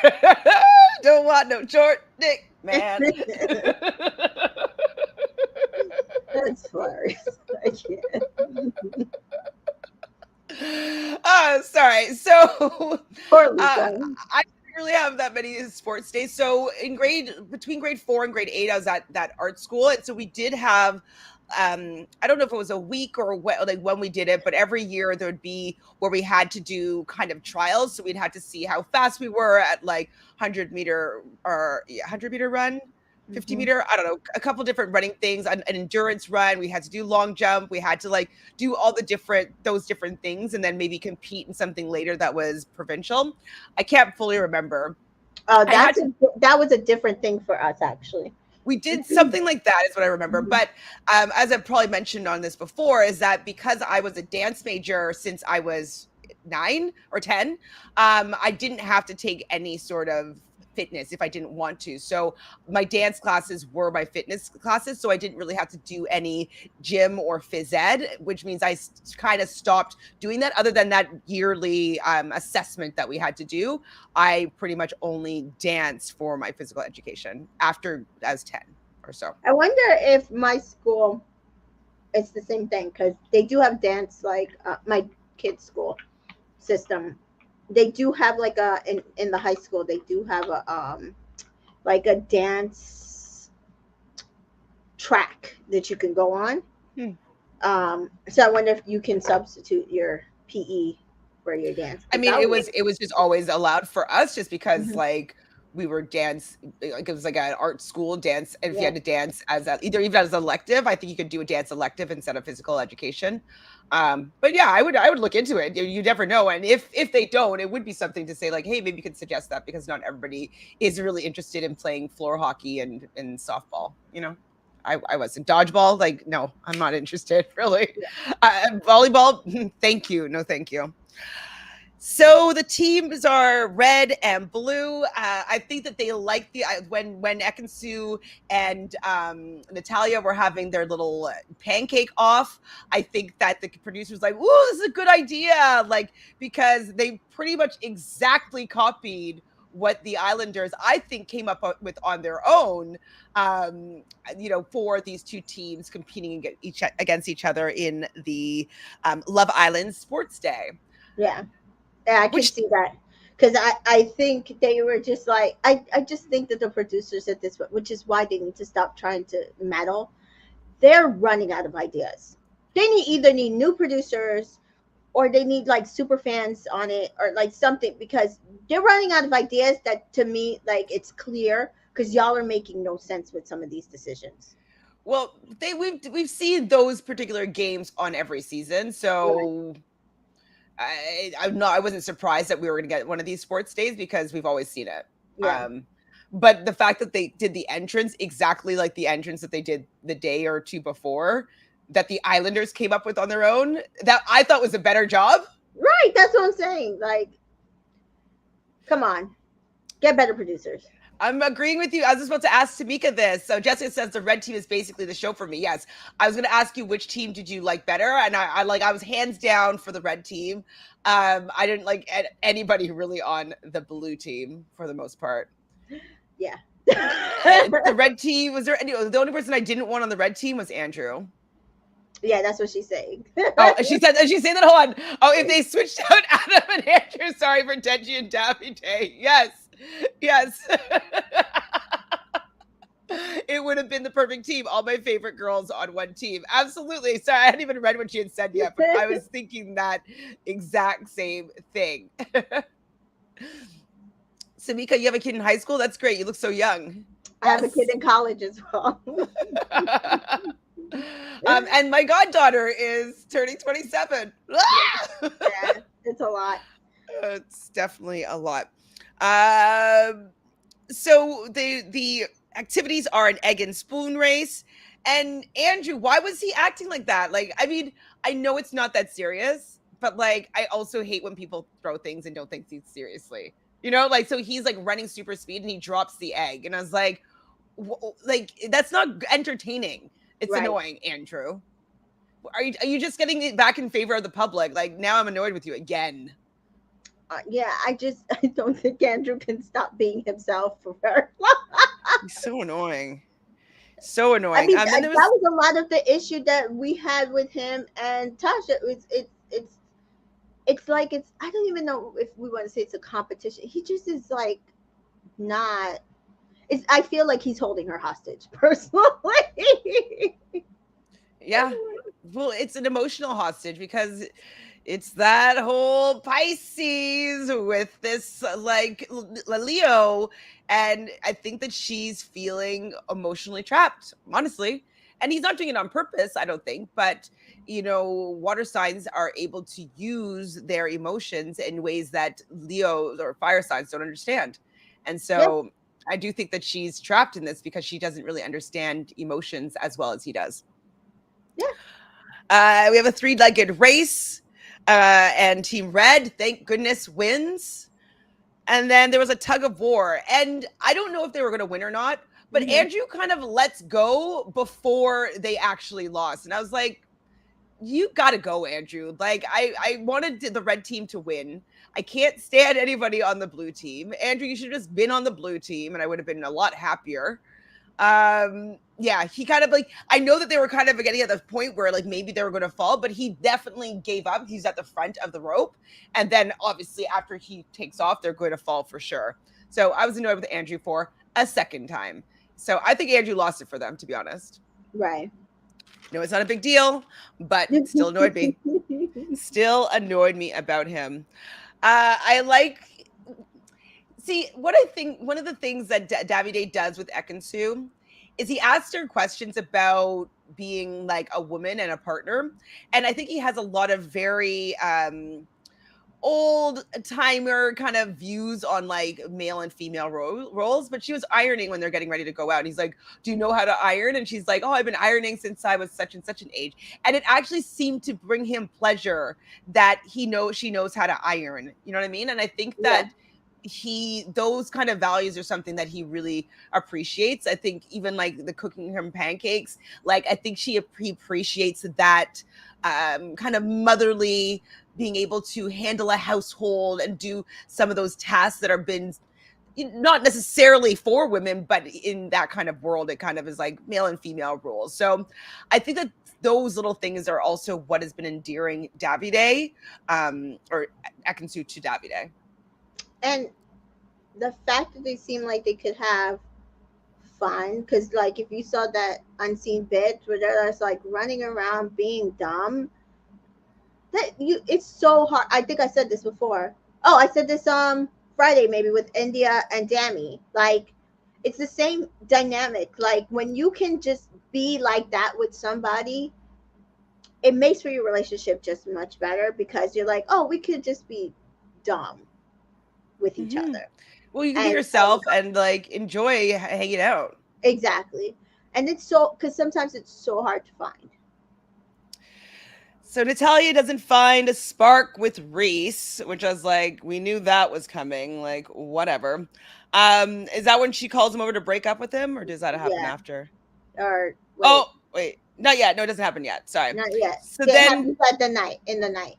Speaker 1: Don't want no short dick, man.
Speaker 2: That's hilarious. I can't.
Speaker 1: Sorry. So,
Speaker 2: Poor
Speaker 1: uh,
Speaker 2: Luca.
Speaker 1: I didn't really have that many sports days. So, between grade 4 and grade 8, I was at that art school, and so we did have. I don't know if it was a week or like when we did it, but every year there would be where we had to do kind of trials. So we'd have to see how fast we were at like 100-meter or 100-meter run, 50
Speaker 2: Hmm.
Speaker 1: meter, I don't know, a couple different running things, an endurance run. We had to do long jump. We had to like do all those different things and then maybe compete in something later that was provincial. I can't fully remember.
Speaker 2: Oh,
Speaker 1: I had to
Speaker 2: that was a different thing for us actually.
Speaker 1: we did something like that is what I remember.
Speaker 2: Mhm.
Speaker 1: But as I've probably mentioned on this before, is that because I was a dance major since I was 9 or 10, I didn't have to take any sort of fitness if I didn't want to. So my dance classes were my fitness classes. So I didn't really have to do any gym or phys ed, which means I kind of stopped doing that. Other than that yearly assessment that we had to do, I pretty much only danced for my physical education after I was 10 or so.
Speaker 2: I wonder if my school it's the same thing because they do have dance like my kids' school system. they do have like a in the high school they do have a like a dance track that you can go on.
Speaker 1: Hmm.
Speaker 2: So I wonder if you can substitute your PE for your dance,
Speaker 1: I
Speaker 2: because
Speaker 1: mean,
Speaker 2: that would make.
Speaker 1: it was just always allowed for us just because
Speaker 2: Mhm.
Speaker 1: like we were dance like it was like an art school dance, and if you
Speaker 2: Yeah,
Speaker 1: had to dance as a, either even as elective, I think you could do a dance elective instead of physical education. But yeah, I would look into it. You never know, and if they don't, it would be something to say like, hey, maybe you could suggest that because not everybody is really interested in playing floor hockey and softball. You know, I wasn't dodgeball. Like, no, I'm not interested really.
Speaker 2: yeah,
Speaker 1: Volleyball, thank you, no, thank you. So the teams are red and blue. I think that they like the when Ekansu and Natalia were having their little pancake off. I think that the producers like, "Ooh, this is a good idea!" Like because they pretty much exactly copied what the Islanders I think came up with on their own. For these two teams competing against each other in the Love Island Sports Day,
Speaker 2: yeah. Yeah, I could
Speaker 1: which
Speaker 2: see that, because I think they were just like, I just think that the producers at this, which is why they need to stop trying to meddle. They're running out of ideas. They either need new producers, or they need like super fans on it, or like something, because they're running out of ideas. That to me, like, it's clear because y'all are making no sense with some of these decisions.
Speaker 1: Well, we've seen those particular games on every season,
Speaker 2: Right.
Speaker 1: so I wasn't surprised that we were going to get one of these sports days because we've always seen it.
Speaker 2: Yeah.
Speaker 1: Um, but the fact that they did the entrance exactly like the entrance that they did the day or two before, that the Islanders came up with on their own, that I thought was a better job.
Speaker 2: Right. That's what I'm saying. Like, come on, get better producers.
Speaker 1: I'm agreeing with you. I was just about to ask Tamika this. So Jessica says the red team is basically the show for me. Yes, I was going to ask you which team did you like better, and I was hands down for the red team. I didn't like anybody really on the blue team for the most part.
Speaker 2: Yeah.
Speaker 1: The red team was there any? The only person I didn't want on the red team was Andrew.
Speaker 2: Yeah, that's what she's saying.
Speaker 1: Oh, she's saying that. Hold on. Oh, if they switched out Adam and Andrew, sorry for Denji and Daffy Day. Yes, yes. It would have been the perfect team. All my favorite girls on one team. Absolutely. Sorry, I hadn't even read what she had said yet, but I was thinking that exact same thing. Samika, you have a kid in high school? That's great. You look so young.
Speaker 2: I have a kid
Speaker 1: Yes.
Speaker 2: in college as well.
Speaker 1: And my goddaughter is turning 27.
Speaker 2: Yeah, it's a lot.
Speaker 1: It's definitely a lot. Um, so the activities are an egg and spoon race. And Andrew, why was he acting like that? Like, I mean, I know it's not that serious, but like, I also hate when people throw things and don't think things seriously. Like, so he's like running super speed and he drops the egg, and I was like, like that's not entertaining. It's
Speaker 2: Right.
Speaker 1: annoying, Andrew. Are you just getting it back in favor of the public? Like now, I'm annoyed with you again.
Speaker 2: Yeah, I don't think Andrew can stop being himself for very long.
Speaker 1: He's so annoying. So
Speaker 2: I
Speaker 1: annoying.
Speaker 2: mean,
Speaker 1: Then
Speaker 2: that
Speaker 1: there was
Speaker 2: was a lot of the issue that we had with him and Tasha. It's like, it's, I don't even know if we want to say it's a competition. He just is like not. It's, I feel like he's holding her hostage personally.
Speaker 1: yeah. Well, it's an emotional hostage because it's that whole Pisces with this like Leo, and I think that she's feeling emotionally trapped, honestly. And he's not doing it on purpose, I don't think, but water signs are able to use their emotions in ways that Leo or fire signs don't understand. And
Speaker 2: Yeah,
Speaker 1: so I do think that she's trapped in this because she doesn't really understand emotions as well as he does.
Speaker 2: yeah.
Speaker 1: We have a three-legged race, and Team Red, thank goodness, wins. And then there was a tug of war, and I don't know if they were going to win or not, but
Speaker 2: Hmm.
Speaker 1: Andrew kind of lets go before they actually lost, and I was like, "You got to go, Andrew." Like I wanted the red team to win. I can't stand anybody on the blue team. Andrew, you should have just been on the blue team, and I would have been a lot happier. Yeah, he kind of like, I know that they were kind of getting at the point where like maybe they were going to fall, but he definitely gave up. He's at the front of the rope, and then obviously after he takes off, they're going to fall for sure. So I was annoyed with Andrew for a second time. So I think Andrew lost it for them, to be honest.
Speaker 2: Right.
Speaker 1: No, it's not a big deal, but still annoyed me. Still annoyed me about him. I like, see, what I think one of the things that Davide does with Ekansu is he asks her questions about being like a woman and a partner. And I think he has a lot of very old timer kind of views on like male and female roles. But she was ironing when they're getting ready to go out. And he's like, "Do you know how to iron?" And she's like, "Oh, I've been ironing since I was such and such an age." And it actually seemed to bring him pleasure that she knows how to iron. You know what I mean? And I think
Speaker 2: Yeah.
Speaker 1: that those kind of values are something that he really appreciates. I think even like the cooking him pancakes, like I think he appreciates that kind of motherly, being able to handle a household and do some of those tasks that are been not necessarily for women, but in that kind of world, it kind of is like male and female roles. So I think that those little things are also what has been endearing Davide, or Ekansu to Davide.
Speaker 2: And the fact that they seem like they could have fun, because like if you saw that unseen bit where they're just like running around being dumb, that you it's so hard. I think I said this before. Oh, I said this Friday maybe with India and Dami. Like it's the same dynamic. Like when you can just be like that with somebody, it makes for your relationship just much better because you're like, oh, we could just be dumb with each
Speaker 1: Mm-hmm.
Speaker 2: other.
Speaker 1: Well, you can be
Speaker 2: And
Speaker 1: yourself and like enjoy hanging out.
Speaker 2: exactly. And it's so because sometimes it's so hard to find.
Speaker 1: So Natalia doesn't find a spark with Reese, which I was like, we knew that was coming. Like, whatever. Is that when she calls him over to break up with him, or does that happen
Speaker 2: Yeah.
Speaker 1: after?
Speaker 2: Or wait,
Speaker 1: Oh, wait, not yet. No, it doesn't happen yet. Sorry.
Speaker 2: not yet.
Speaker 1: So
Speaker 2: It
Speaker 1: then,
Speaker 2: happens at the night, in the night.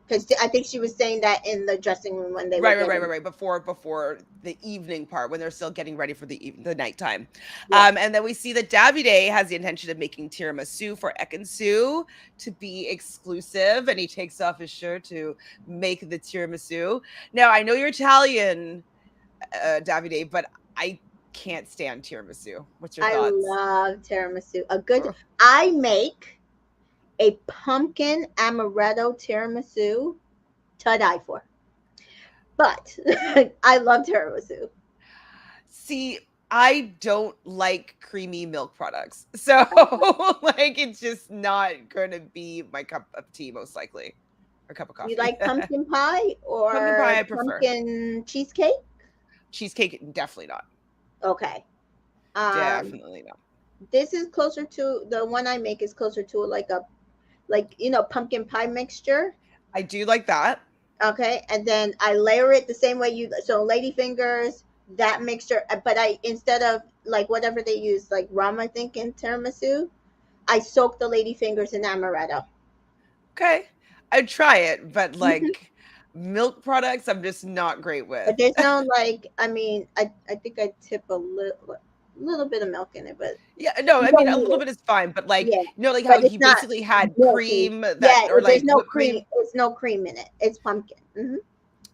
Speaker 2: Because I think she was saying that in the dressing room when they were getting.
Speaker 1: right. Before the evening part, when they're still getting ready for the nighttime.
Speaker 2: Yeah.
Speaker 1: And then we see that Davide has the intention of making tiramisu for Ekansu to be exclusive, and he takes off his shirt to make the tiramisu. Now I know you're Italian, Davide, but I can't stand tiramisu. What's your
Speaker 2: I
Speaker 1: thoughts?
Speaker 2: love tiramisu. A good.
Speaker 1: Ugh.
Speaker 2: I make a pumpkin amaretto tiramisu to die for. But I love tiramisu.
Speaker 1: See, I don't like creamy milk products. So like it's just not gonna be my cup of tea, most likely. Or cup of
Speaker 2: You
Speaker 1: coffee.
Speaker 2: like pumpkin pie
Speaker 1: Pumpkin
Speaker 2: or
Speaker 1: pie I prefer.
Speaker 2: pumpkin cheesecake?
Speaker 1: Cheesecake, definitely not.
Speaker 2: Okay. Um,
Speaker 1: Definitely not.
Speaker 2: this is closer to the one I make is closer to like pumpkin pie mixture.
Speaker 1: I do like that.
Speaker 2: Okay, and then I layer it the same way you so lady fingers that mixture, but I instead of like whatever they use like rum I think in tiramisu, I soak the lady fingers in amaretto.
Speaker 1: Okay. I'd try it, but
Speaker 2: Hmm.
Speaker 1: like milk products, I'm just not great with.
Speaker 2: But there's no like I mean I think I tip a little bit of milk in it, but
Speaker 1: Yeah, no,
Speaker 2: you
Speaker 1: I mean
Speaker 2: don't
Speaker 1: a
Speaker 2: need
Speaker 1: little
Speaker 2: it.
Speaker 1: bit is fine, but like
Speaker 2: Yeah,
Speaker 1: like how
Speaker 2: but
Speaker 1: he
Speaker 2: it's not
Speaker 1: basically had
Speaker 2: milky.
Speaker 1: cream
Speaker 2: Yeah,
Speaker 1: that, or
Speaker 2: there's
Speaker 1: like
Speaker 2: no
Speaker 1: whipped
Speaker 2: cream.
Speaker 1: cream.
Speaker 2: It's no cream in it. It's pumpkin. Hmm.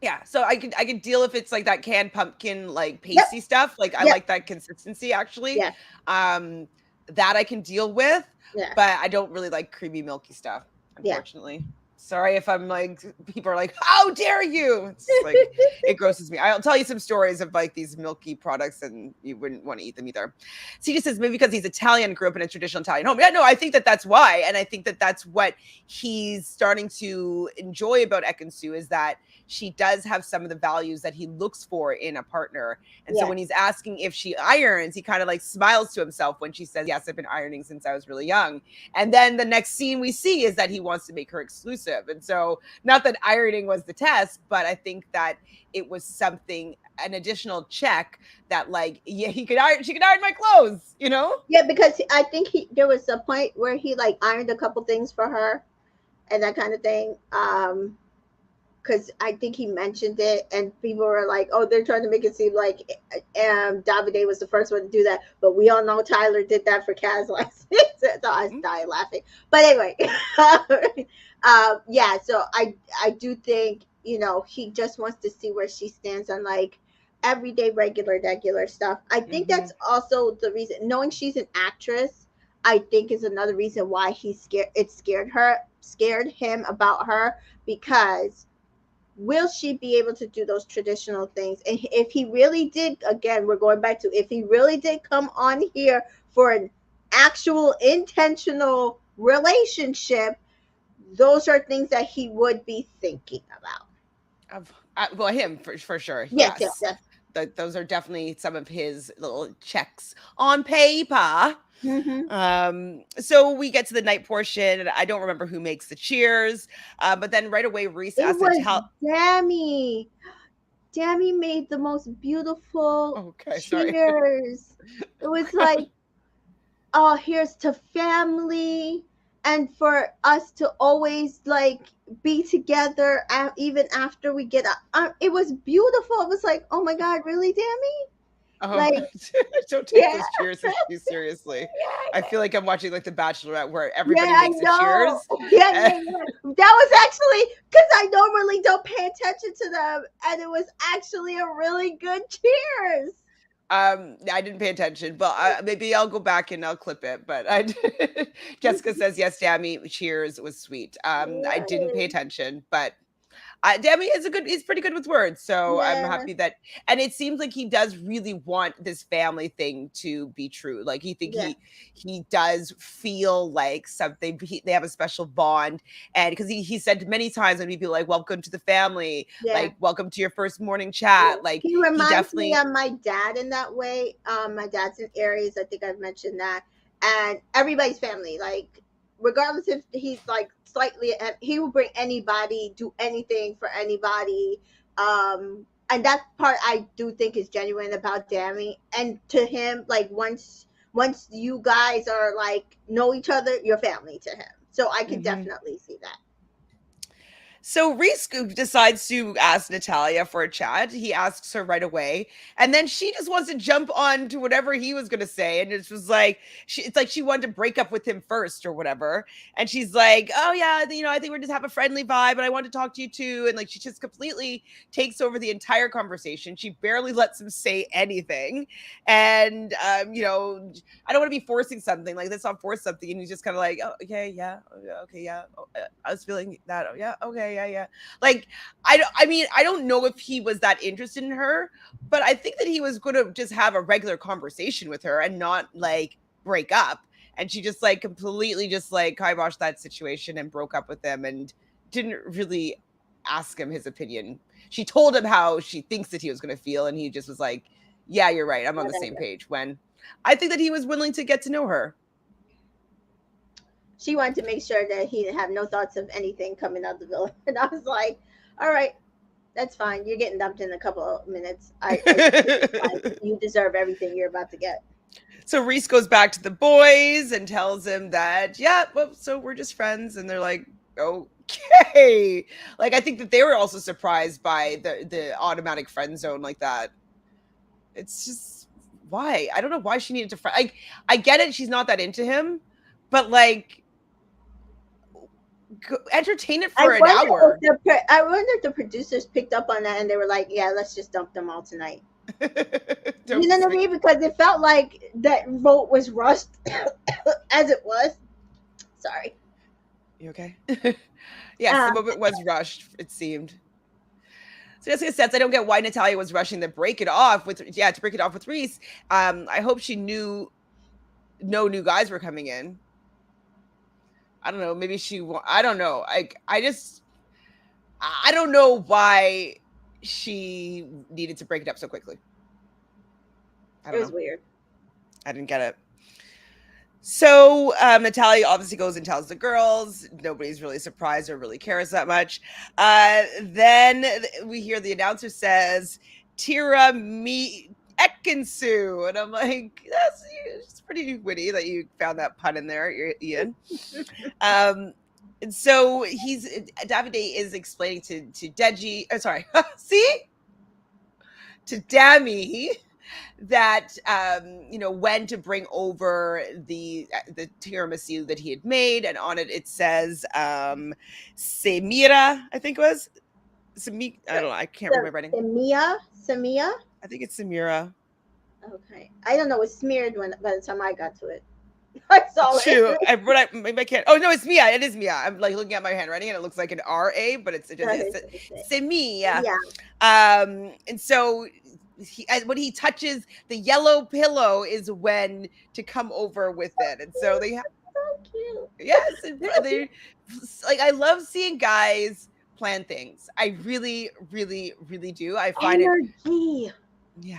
Speaker 1: Yeah, so I could deal if it's like that canned pumpkin like
Speaker 2: Yep.
Speaker 1: pasty stuff. Like I
Speaker 2: Yep.
Speaker 1: like that consistency actually.
Speaker 2: Yeah.
Speaker 1: Um that I can deal with,
Speaker 2: Yeah.
Speaker 1: but I don't really like creamy milky stuff,
Speaker 2: Yeah.
Speaker 1: unfortunately. Sorry if I'm like people are like, "How dare you?" It's like it grosses me. I'll tell you some stories of like these milky products and you wouldn't want to eat them either. CJ says maybe because he's Italian, grew up in a traditional Italian home. Yeah, no, I think that that's why, and I think that that's what he's starting to enjoy about Ekansu is that she does have some of the values that he looks for in a partner. And so
Speaker 2: Yeah.
Speaker 1: when he's asking if she irons, he kind of like smiles to himself when she says, "Yes, I've been ironing since I was really young." And then the next scene we see is that he wants to make her exclusive. And so, not that ironing was the test, but I think that it was something, an additional check that, like, yeah, she could iron my clothes, you know?
Speaker 2: Yeah, because I think there was a point where he like ironed a couple things for her and that kind of thing. because I think he mentioned it, and people were like, "Oh, they're trying to make it seem like Davide was the first one to do that," but we all know Tyler did that for Kaz last week, so I started laughing. But anyway, yeah. So I do think he just wants to see where she stands on like everyday regular stuff. I think
Speaker 1: Mm-hmm.
Speaker 2: that's also the reason. Knowing she's an actress, I think is another reason why he's scared. It scared him about her, because will she be able to do those traditional things? And if he really did, again, we're going back to, if he really did come on here for an actual intentional relationship, those are things that he would be thinking about.
Speaker 1: Well, him for sure.
Speaker 2: Yes, yes,
Speaker 1: Yes,
Speaker 2: yes.
Speaker 1: those are definitely some of his little checks on paper.
Speaker 2: Mm-hmm.
Speaker 1: So we get to the night portion, and I don't remember who makes the cheers, but then right away Reese
Speaker 2: It
Speaker 1: asks
Speaker 2: was
Speaker 1: Natalia.
Speaker 2: Dammy. Dammy made the most beautiful
Speaker 1: Okay, sorry.
Speaker 2: cheers. It was like, oh, here's to family, and for us to always like be together even after we get out. It was beautiful. It was like, oh my God, really, Dammy?
Speaker 1: Oh,
Speaker 2: Like,
Speaker 1: don't take
Speaker 2: yeah,
Speaker 1: those cheers too seriously. I
Speaker 2: yeah,
Speaker 1: feel like I'm watching like The Bachelorette, where
Speaker 2: yeah,
Speaker 1: everybody
Speaker 2: I
Speaker 1: makes the
Speaker 2: know.
Speaker 1: cheers.
Speaker 2: Yeah, yeah, yeah. That was actually because I normally don't pay attention to them, and it was actually a really good cheers.
Speaker 1: I didn't pay attention, but maybe I'll go back and I'll clip it. But I, Jessica says yes, Dammy. Cheers was sweet. I didn't pay
Speaker 2: Yeah,
Speaker 1: attention, but Dammy is he's pretty good with words, so I'm
Speaker 2: yeah,
Speaker 1: happy that. And it seems like he does really want this family thing to be true. Like
Speaker 2: yeah,
Speaker 1: he does feel like something. They have a special bond, and because he said many times when people like welcome to the family,
Speaker 2: yeah.
Speaker 1: like welcome to your first morning
Speaker 2: Yeah,
Speaker 1: chat, like
Speaker 2: he
Speaker 1: he
Speaker 2: reminds me
Speaker 1: definitely.
Speaker 2: of my dad in that way. My dad's in Aries. I think I've mentioned that. And everybody's family, like, regardless if he's like slightly, he will bring anybody, do anything for anybody. And that part I do think is genuine about Dammy. And to him, like, once you guys are like know each other, you're family to him. So I can
Speaker 1: Mhm.
Speaker 2: definitely see that.
Speaker 1: So Reese decides to ask Natalia for a chat. He asks her right away, and then she just wants to jump on to whatever he was going to say, and it was like it's like she wanted to break up with him first or whatever. And she's like, "Oh yeah, I think we're just have a friendly vibe, but I want to talk to you too." And like she just completely takes over the entire conversation. She barely lets him say anything, and I don't want to be forcing something like this. I'll force something, and he's just kind of like, "Oh, okay, yeah, okay, yeah." I was feeling that. Oh, yeah, okay, yeah, yeah. Like I mean, I don't know if he was that interested in her, but I think that he was going to just have a regular conversation with her and not like break up. And she just like completely just like kiboshed that situation and broke up with him and didn't really ask him his opinion. She told him how she thinks that he was going to feel, and he just was like, "Yeah, you're right. I'm on the same
Speaker 2: Whatever.
Speaker 1: page." When I think that he was willing to get to know her.
Speaker 2: She wanted to make sure that he didn't have no thoughts of anything coming out the villa. And I was like, all right, that's fine. You're getting dumped in a couple of minutes. I it's fine. You deserve everything you're about to get.
Speaker 1: So Reese goes back to the boys and tells him that, yeah, well, so we're just friends. And they're like, okay. Like, I think that they were also surprised by the automatic friend zone like that. It's just, why? I don't know why she needed to friend. Like, I get it. She's not that into him, but like, entertain it
Speaker 2: I
Speaker 1: for an
Speaker 2: wonder
Speaker 1: hour.
Speaker 2: I wonder if the producers picked up on that and they were like, yeah, let's just dump them all tonight. You
Speaker 1: Don't
Speaker 2: know what I
Speaker 1: speak.
Speaker 2: mean? Because it felt like that vote was rushed as it was. Sorry.
Speaker 1: You okay? Yes,
Speaker 2: Uh,
Speaker 1: some of it was rushed, it seemed. So Jessica says, I don't get why Natalia was rushing to break it off with, to break it off with Reese. I hope she knew no new guys were coming in. I don't know. Maybe I don't know. I don't know why she needed to break it up so quickly. I
Speaker 2: it
Speaker 1: don't
Speaker 2: was
Speaker 1: know.
Speaker 2: weird.
Speaker 1: I didn't get it. So Natalia obviously goes and tells the girls. Nobody's really surprised or really cares that much. Then we hear the announcer says, Tira me Ekinsu. And I'm like, it's pretty witty that you found that pun in there, Ian. Um, And so Davide is explaining to Deji, sorry, see, to Dami that when to bring over the tiramisu that he had made, and on it says Semira, I think it was I don't know, I can't read my writing.
Speaker 2: Samia.
Speaker 1: I think it's Samira.
Speaker 2: Okay, I don't know. It's smeared when by the time I got to it. I saw
Speaker 1: Shoot,
Speaker 2: it.
Speaker 1: maybe I can't. Oh no, it's Mia. It is Mia. I'm like looking at my handwriting and it looks like an RA, but it's Mia.
Speaker 2: Yeah.
Speaker 1: And so when he touches the yellow pillow is when to come over with it, and so they
Speaker 2: So cute.
Speaker 1: yes, and they like I love seeing guys plan things. I really, really, really do. I find it,
Speaker 2: Energy.
Speaker 1: yeah,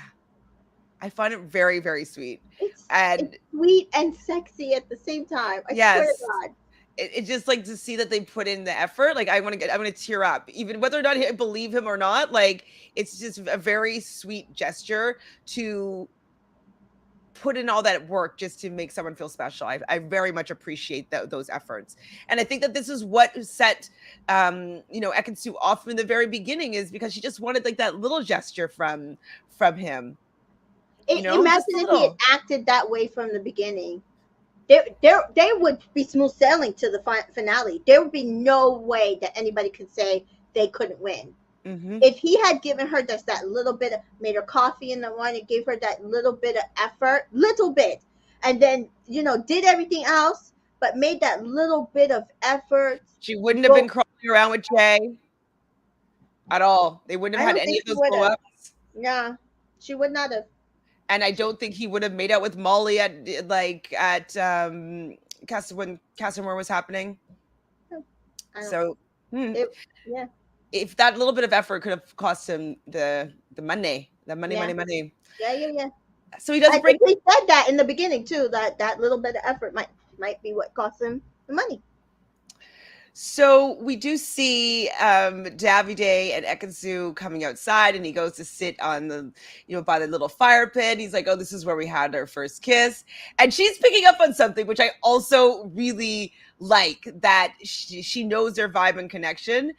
Speaker 1: I find it very, very sweet.
Speaker 2: It's
Speaker 1: And
Speaker 2: sweet and sexy at the same time. I swear to
Speaker 1: yes,
Speaker 2: God.
Speaker 1: it's just like to see that they put in the effort. Like I'm gonna tear up, even whether or not I believe him or not. Like it's just a very sweet gesture to put in all that work just to make someone feel special. I very much appreciate those efforts, and I think that this is what set Ekansu off from the very beginning, is because she just wanted like that little gesture from him,
Speaker 2: Imagine
Speaker 1: just a
Speaker 2: if he had
Speaker 1: little.
Speaker 2: acted that way from the beginning. They would be smooth sailing to the finale. There would be no way that anybody could say they couldn't win.
Speaker 1: Mm-hmm.
Speaker 2: If he had given her just that little bit of, made her coffee in the morning, gave her that little bit of effort, little bit, and then did everything else, but made that little bit of effort.
Speaker 1: She wouldn't have been
Speaker 2: Go.
Speaker 1: crawling around with Jay at all. They wouldn't
Speaker 2: I
Speaker 1: have had
Speaker 2: don't
Speaker 1: any
Speaker 2: think
Speaker 1: of
Speaker 2: she
Speaker 1: those
Speaker 2: would
Speaker 1: blow
Speaker 2: have.
Speaker 1: ups.
Speaker 2: Yeah, she would not have.
Speaker 1: And I don't think he would have made out with Molly at when Casamore was happening.
Speaker 2: I don't.
Speaker 1: So
Speaker 2: It. Yeah.
Speaker 1: if that little bit of effort could have cost him the money,
Speaker 2: Yeah.
Speaker 1: money.
Speaker 2: Yeah. Yeah. Yeah.
Speaker 1: So he does
Speaker 2: I
Speaker 1: bring.
Speaker 2: think he said that in the beginning too. That little bit of effort might be what cost him the money.
Speaker 1: So we do see Davide and Ekansu coming outside, and he goes to sit on the, by the little fire pit. He's like, "Oh, this is where we had our first kiss," and she's picking up on something, which I also really like. That she knows their vibe and connection.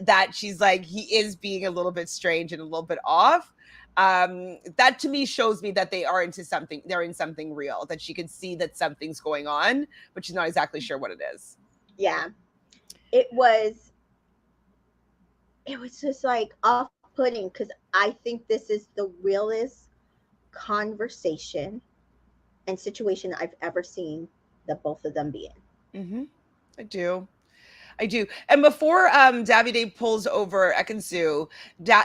Speaker 1: That she's like, he is being a little bit strange and a little bit off. That to me shows me that they are into something. They're in something real. That she can see that something's going on, but she's not exactly sure what it is.
Speaker 2: Yeah. It was just like off-putting because I think this is the realest conversation and situation I've ever seen the both of them be in.
Speaker 1: Mm-hmm. I do. I do. And before Davide pulls over Ekansu, oh my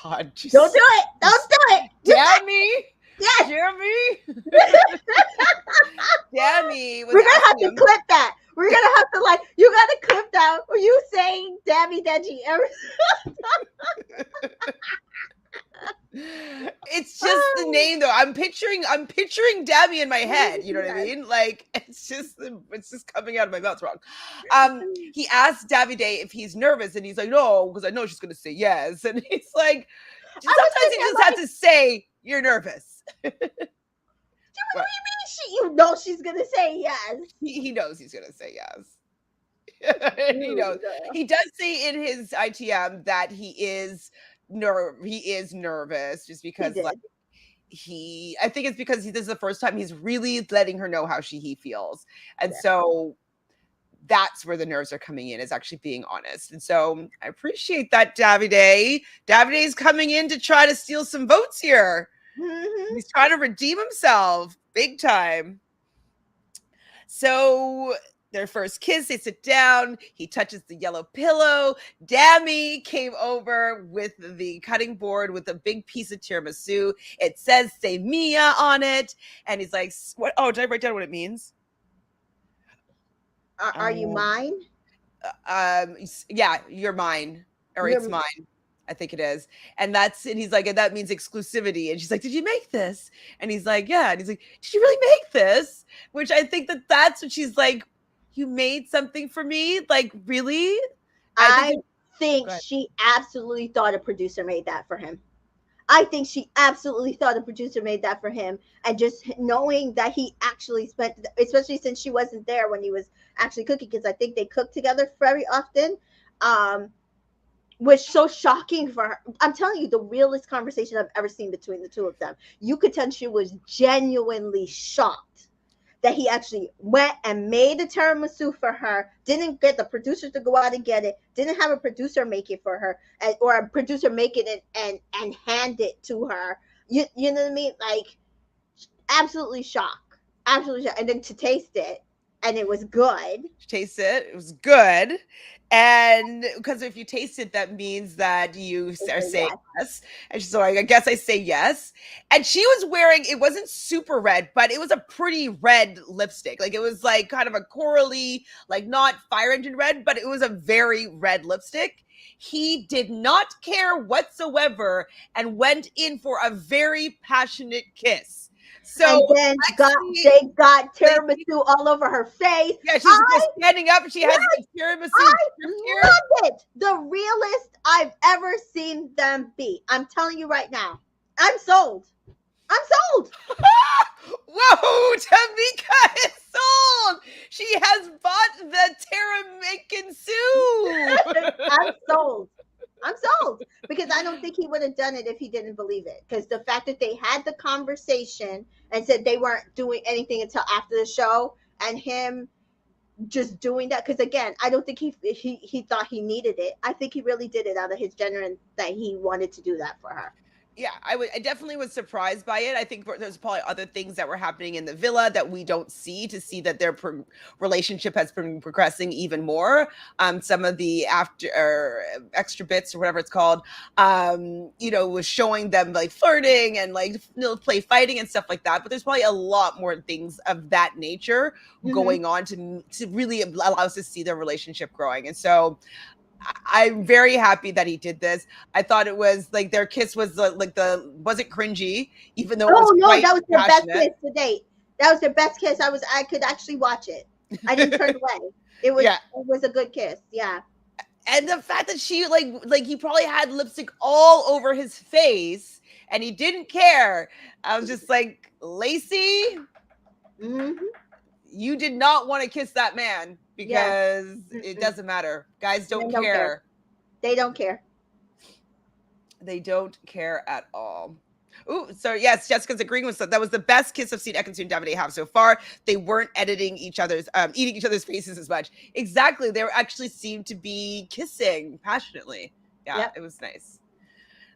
Speaker 1: God,
Speaker 2: Don't do it. Don't do it.
Speaker 1: damn me,
Speaker 2: Yes.
Speaker 1: Jeremy, Dammy was
Speaker 2: We're gonna have
Speaker 1: asking
Speaker 2: to
Speaker 1: him.
Speaker 2: clip that. We're gonna have to you gotta clip that. Were you saying Dammy Deji every
Speaker 1: It's just the name though. I'm picturing Dammy in my head. You know what I mean? Like it's just coming out of my mouth wrong. He asked Davide if he's nervous, and he's like, "No, because I know she's gonna say yes." And he's like, sometimes you just have to say you're nervous.
Speaker 2: What do you mean she's gonna say yes?
Speaker 1: He knows he's gonna say yes. He knows. He does say in his ITM that he is nervous just because like I think it's because this is the first time he's really letting her know how he feels. And so that's where the nerves are coming in, is actually being honest. And so I appreciate that, Davide. Davide's coming in to try to steal some votes here.
Speaker 2: Mm-hmm.
Speaker 1: He's trying to redeem himself big time. So their first kiss, they sit down. He touches the yellow pillow. Dammy came over with the cutting board with a big piece of tiramisu. It says "Say Mia" on it. And he's like, "What? Oh, did I write down what it means?
Speaker 2: Are you mine?
Speaker 1: Yeah, you're mine. Or it's mine. I think it is." And he's like, "And that means exclusivity." And she's like, "Did you make this?" And he's like, "Yeah." And he's like, "Did you really make this?" Which I think that's what she's like, "You made something for me?" Like, really?
Speaker 2: I think she absolutely thought a producer made that for him. I think she absolutely thought the producer made that for him. And just knowing that he actually spent, especially since she wasn't there when he was actually cooking, because I think they cooked together very often, um, was so shocking for her. I'm telling you, the realest conversation I've ever seen between the two of them. You could tell she was genuinely shocked that he actually went and made a tiramisu for her, didn't get the producers to go out and get it, didn't have a producer make it for her, or a producer make it and hand it to her. You know what I mean? Like, absolutely shocked. Absolutely shocked. And then to taste it, and it was good.
Speaker 1: Taste it. It was good. And because if you taste it, that means that you
Speaker 2: They
Speaker 1: are
Speaker 2: say
Speaker 1: saying
Speaker 2: yes.
Speaker 1: yes. And she's like, I guess I say yes. And she was wearing, it wasn't super red, but it was a pretty red lipstick. Like it was like kind of a corally, like not fire engine red, but it was a very red lipstick. He did not care whatsoever and went in for a very passionate kiss. So
Speaker 2: And then
Speaker 1: Lexi,
Speaker 2: they got
Speaker 1: Lacey,
Speaker 2: tiramisu all over her face.
Speaker 1: yeah, she's
Speaker 2: I
Speaker 1: standing up. She has
Speaker 2: yes,
Speaker 1: like tiramisu
Speaker 2: I
Speaker 1: dripped here.
Speaker 2: love it. The realest I've ever seen them be. I'm telling you right now. I'm sold. I'm sold.
Speaker 1: Whoa, Tamika is sold. She has bought the tiramisu.
Speaker 2: I'm sold. I'm sold because I don't think he would have done it if he didn't believe it. Because the fact that they had the conversation and said they weren't doing anything until after the show, and him just doing that, because again, I don't think he thought he needed it. I think he really did it out of his genuine that he wanted to do that for her.
Speaker 1: Yeah, I definitely was surprised by it. I think there's probably other things that were happening in the villa that we don't see to see that their relationship has been progressing even more. Some of the after or extra bits or whatever it's called, was showing them like flirting and like play fighting and stuff like that. But there's probably a lot more things of that nature
Speaker 2: Mm-hmm.
Speaker 1: going on to really allow us to see their relationship growing. And so I'm very happy that he did this. I thought it was like their kiss was wasn't cringy, even though it was
Speaker 2: Oh no,
Speaker 1: quite
Speaker 2: that was their best
Speaker 1: passionate.
Speaker 2: kiss to date. That was their best kiss. I could actually watch it. I didn't turn away.
Speaker 1: Yeah.
Speaker 2: It was a good kiss. Yeah.
Speaker 1: And the fact that she like he probably had lipstick all over his face and he didn't care. I was just like, Lacey,
Speaker 2: Mm-hmm.
Speaker 1: you did not want to kiss that man
Speaker 2: Yes.
Speaker 1: because it
Speaker 2: Mm-mm.
Speaker 1: doesn't matter. Guys
Speaker 2: They
Speaker 1: don't
Speaker 2: don't care.
Speaker 1: care.
Speaker 2: They don't care.
Speaker 1: They don't care at all. Ooh, so yes, Jessica's agreeing with that was the best kiss I've seen Ekansu and Davide have so far. They weren't editing each other's, eating each other's faces as much. Exactly, they actually seemed to be kissing passionately. Yeah,
Speaker 2: Yep.
Speaker 1: it was nice.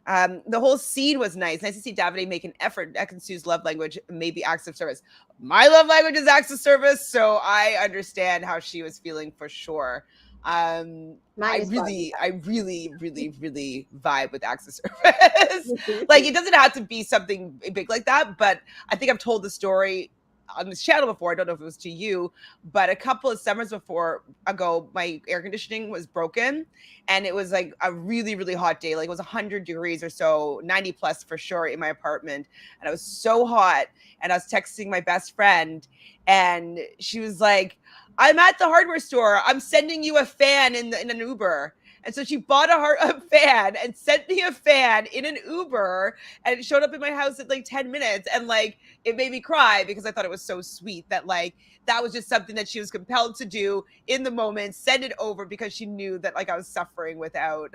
Speaker 1: The whole scene was nice. Nice to see Davide make an effort. Ekansu's love language may be acts of service. My love language is acts of service, so I understand how she was feeling for sure.
Speaker 2: Mine is quality
Speaker 1: I really, really, really vibe with acts of service.
Speaker 2: time.
Speaker 1: Like it doesn't have to be something big like that, but I think I've told the story on this channel before. I don't know if it was to you, but a couple of summers ago, my air conditioning was broken, and it was like a really, really hot day. Like it was 100 degrees or so, 90 plus for sure in my apartment, and I was so hot. And I was texting my best friend, and she was like, I'm at the hardware store. I'm sending you a fan in an Uber. And so she bought a fan and sent me a fan in an Uber, and it showed up in my house in like 10 minutes. And like, it made me cry because I thought it was so sweet that like, that was just something that she was compelled to do in the moment, send it over because she knew that like I was suffering without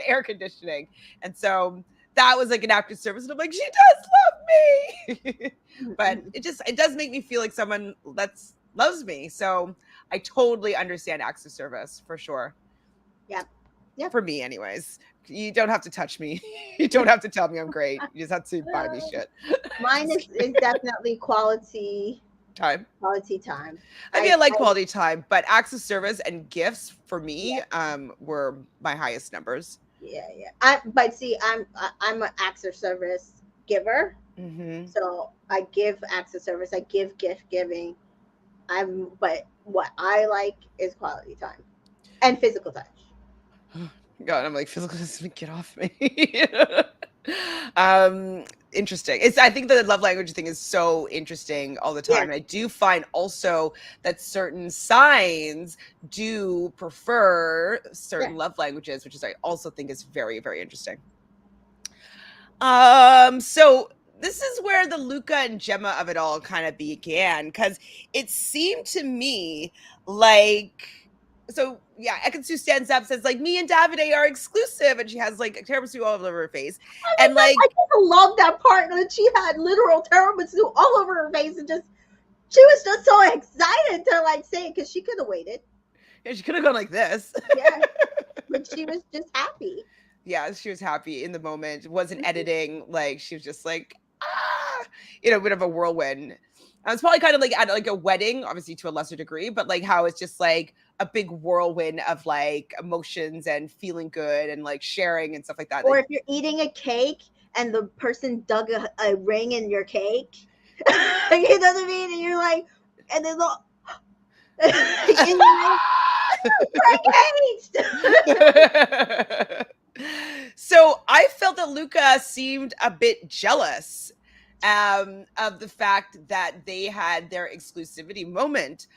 Speaker 1: air conditioning. And so that was like an act of service. And I'm like, she does love me. But it does make me feel like someone that's loves me. So I totally understand acts of service for sure.
Speaker 2: Yep. Yep.
Speaker 1: For me, anyways. You don't have to touch me. You don't have to tell me I'm great. You just have to buy me shit.
Speaker 2: Mine is definitely
Speaker 1: Time.
Speaker 2: quality time.
Speaker 1: I mean, I like quality time, but acts of service and gifts for me
Speaker 2: Yeah.
Speaker 1: were my highest numbers.
Speaker 2: Yeah, but see, I'm an acts of service giver,
Speaker 1: Mm-hmm.
Speaker 2: so I give acts of service. I give gift giving. But what I like is quality time and physical touch.
Speaker 1: God, I'm like, physical, get off me. Interesting. I think the love language thing is so interesting all the time.
Speaker 2: Yeah.
Speaker 1: I do find also that certain signs do prefer certain love languages, which is I also think is very, very interesting. So this is where the Luca and Gemma of it all kind of began, because it seemed to me like, so yeah, Ekansu stands up, says like, me and Davide are exclusive, and she has like tiramisu all over her face, and
Speaker 2: I
Speaker 1: like,
Speaker 2: just love that part that she had literal tiramisu all over her face and just she was just so excited to like say it because she could have waited.
Speaker 1: yeah, she could have gone like this.
Speaker 2: Yeah, but she was just happy.
Speaker 1: Yeah, she was happy in the moment. Wasn't
Speaker 2: Mhm.
Speaker 1: editing. Like she was just like, ah, a bit of a whirlwind. It's probably kind of like at like a wedding, obviously to a lesser degree, but like how it's just like a big whirlwind of like emotions and feeling good and like sharing and stuff like that.
Speaker 2: Or
Speaker 1: Like,
Speaker 2: if you're eating a cake and the person dug a ring in your cake, you know what I mean? And you're like, and then the, and you're like, we're engaged.
Speaker 1: So I felt that Luca seemed a bit jealous of the fact that they had their exclusivity moment.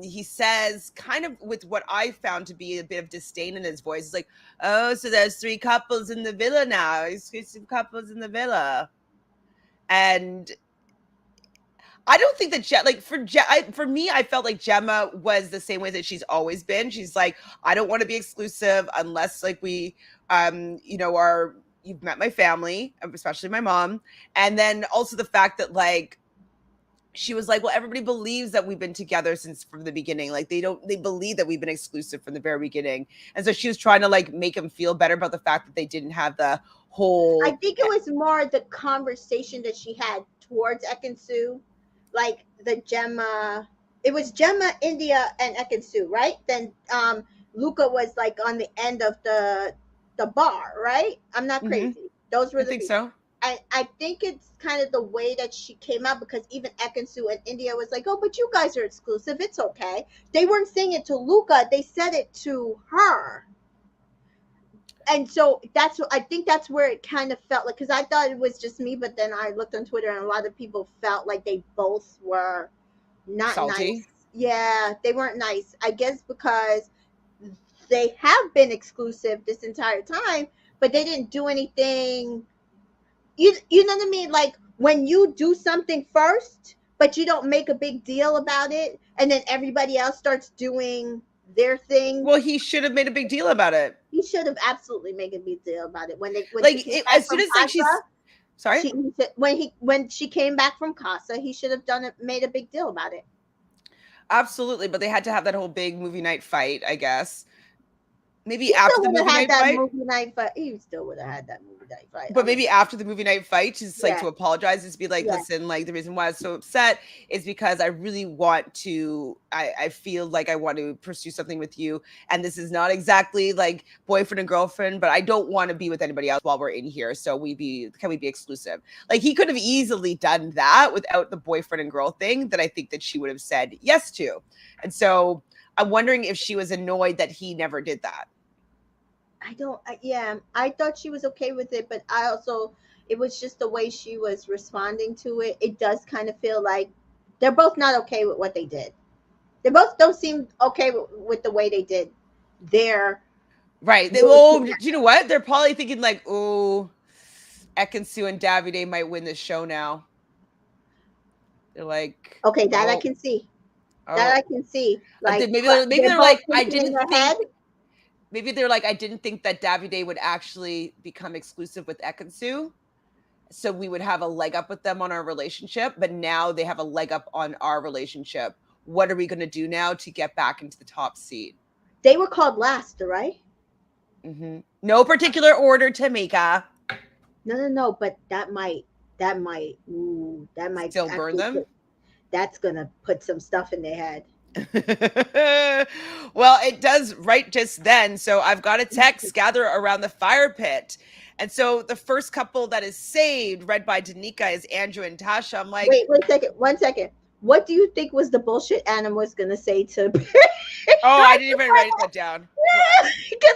Speaker 1: He says, kind of with what I found to be a bit of disdain in his voice, he's like, "Oh, so there's 3 couples in the villa now, exclusive couples in the villa," and I don't think that like for me, I felt like Gemma was the same way that she's always been. She's like, I don't want to be exclusive unless like we, are you've met my family, especially my mom, and then also the fact that like she was like, well, everybody believes that we've been together since from the beginning. Like they believe that we've been exclusive from the very beginning, and so she was trying to like make him feel better about the fact that they didn't have the
Speaker 2: I
Speaker 1: whole.
Speaker 2: think it was more the conversation that she had towards Ekansu, like the Gemma. It was Gemma, India, and Ekansu, right? Then Luca was like on the end of the bar, right? I'm not
Speaker 1: Mhm,
Speaker 2: crazy. Those were
Speaker 1: I
Speaker 2: the
Speaker 1: think
Speaker 2: people.
Speaker 1: so.
Speaker 2: I think it's kind of the way that she came out because even Ekansu and India was like, oh, but you guys are exclusive. It's okay. They weren't saying it to Luca. They said it to her. And so that's I think that's where it kind of felt like because I thought it was just me, but then I looked on Twitter and a lot of people felt like they both were not
Speaker 1: Salty.
Speaker 2: nice. Yeah, they weren't nice. I guess because they have been exclusive this entire time, but they didn't do anything. You know what I mean? Like when you do something first, but you don't make a big deal about it, and then everybody else starts doing their thing.
Speaker 1: Well, he should have made a big deal about it.
Speaker 2: He should have absolutely made a big deal about it when she
Speaker 1: Like
Speaker 2: came back
Speaker 1: as soon
Speaker 2: from
Speaker 1: as like she's
Speaker 2: Casa.
Speaker 1: sorry.
Speaker 2: When she came back from Casa, he should have done it, made a big deal about it.
Speaker 1: Absolutely, but they had to have that whole big movie night fight, I guess. Maybe
Speaker 2: He
Speaker 1: after
Speaker 2: still
Speaker 1: the
Speaker 2: would have
Speaker 1: movie
Speaker 2: had
Speaker 1: night
Speaker 2: that
Speaker 1: fight.
Speaker 2: movie night fight. He still would have had that movie night fight. I
Speaker 1: But
Speaker 2: mean,
Speaker 1: maybe after the movie night fight, just like
Speaker 2: yeah,
Speaker 1: to apologize, just be like,
Speaker 2: yeah.
Speaker 1: listen, like the reason why I was so upset is because I really want to, I feel like I want to pursue something with you. And this is not exactly like boyfriend and girlfriend, but I don't want to be with anybody else while we're in here. So can we be exclusive? Like he could have easily done that without the boyfriend and girl thing that I think that she would have said yes to. And so I'm wondering if she was annoyed that he never did that.
Speaker 2: I don't. Yeah, I thought she was okay with it, but I also it was just the way she was responding to it. It does kind of feel like they're both not okay with what they did. They both don't seem okay with the way they did their
Speaker 1: Right.
Speaker 2: little
Speaker 1: Oh, do you know
Speaker 2: kidnapping.
Speaker 1: what? They're probably thinking like, oh, Ekansu and Davide might win this show now. They're like,
Speaker 2: Okay, that I
Speaker 1: oh,
Speaker 2: can see. That
Speaker 1: oh.
Speaker 2: I can see. Like
Speaker 1: Maybe
Speaker 2: they're
Speaker 1: they're
Speaker 2: both
Speaker 1: like, I
Speaker 2: thinking in
Speaker 1: didn't
Speaker 2: their
Speaker 1: think.
Speaker 2: head.
Speaker 1: Maybe they're like, I didn't think that Davide would actually become exclusive with Ekansu, so we would have a leg up with them on our relationship. But now they have a leg up on our relationship. What are we going to do now to get back into the top seat?
Speaker 2: They were called last, right?
Speaker 1: No particular order, Tamika.
Speaker 2: No, no, no. But that might
Speaker 1: Still burn
Speaker 2: actually
Speaker 1: them.
Speaker 2: that's gonna put some stuff in their head.
Speaker 1: Well, it does right just then. So I've got a text, gather around the fire pit. And so the first couple that is saved, read by Danica, is Andrew and Tasha. I'm like,
Speaker 2: Wait, 1 second, 1 second. What do you think was the bullshit Adam was gonna say to?
Speaker 1: oh, I
Speaker 2: Right
Speaker 1: didn't even
Speaker 2: before
Speaker 1: write that down.
Speaker 2: because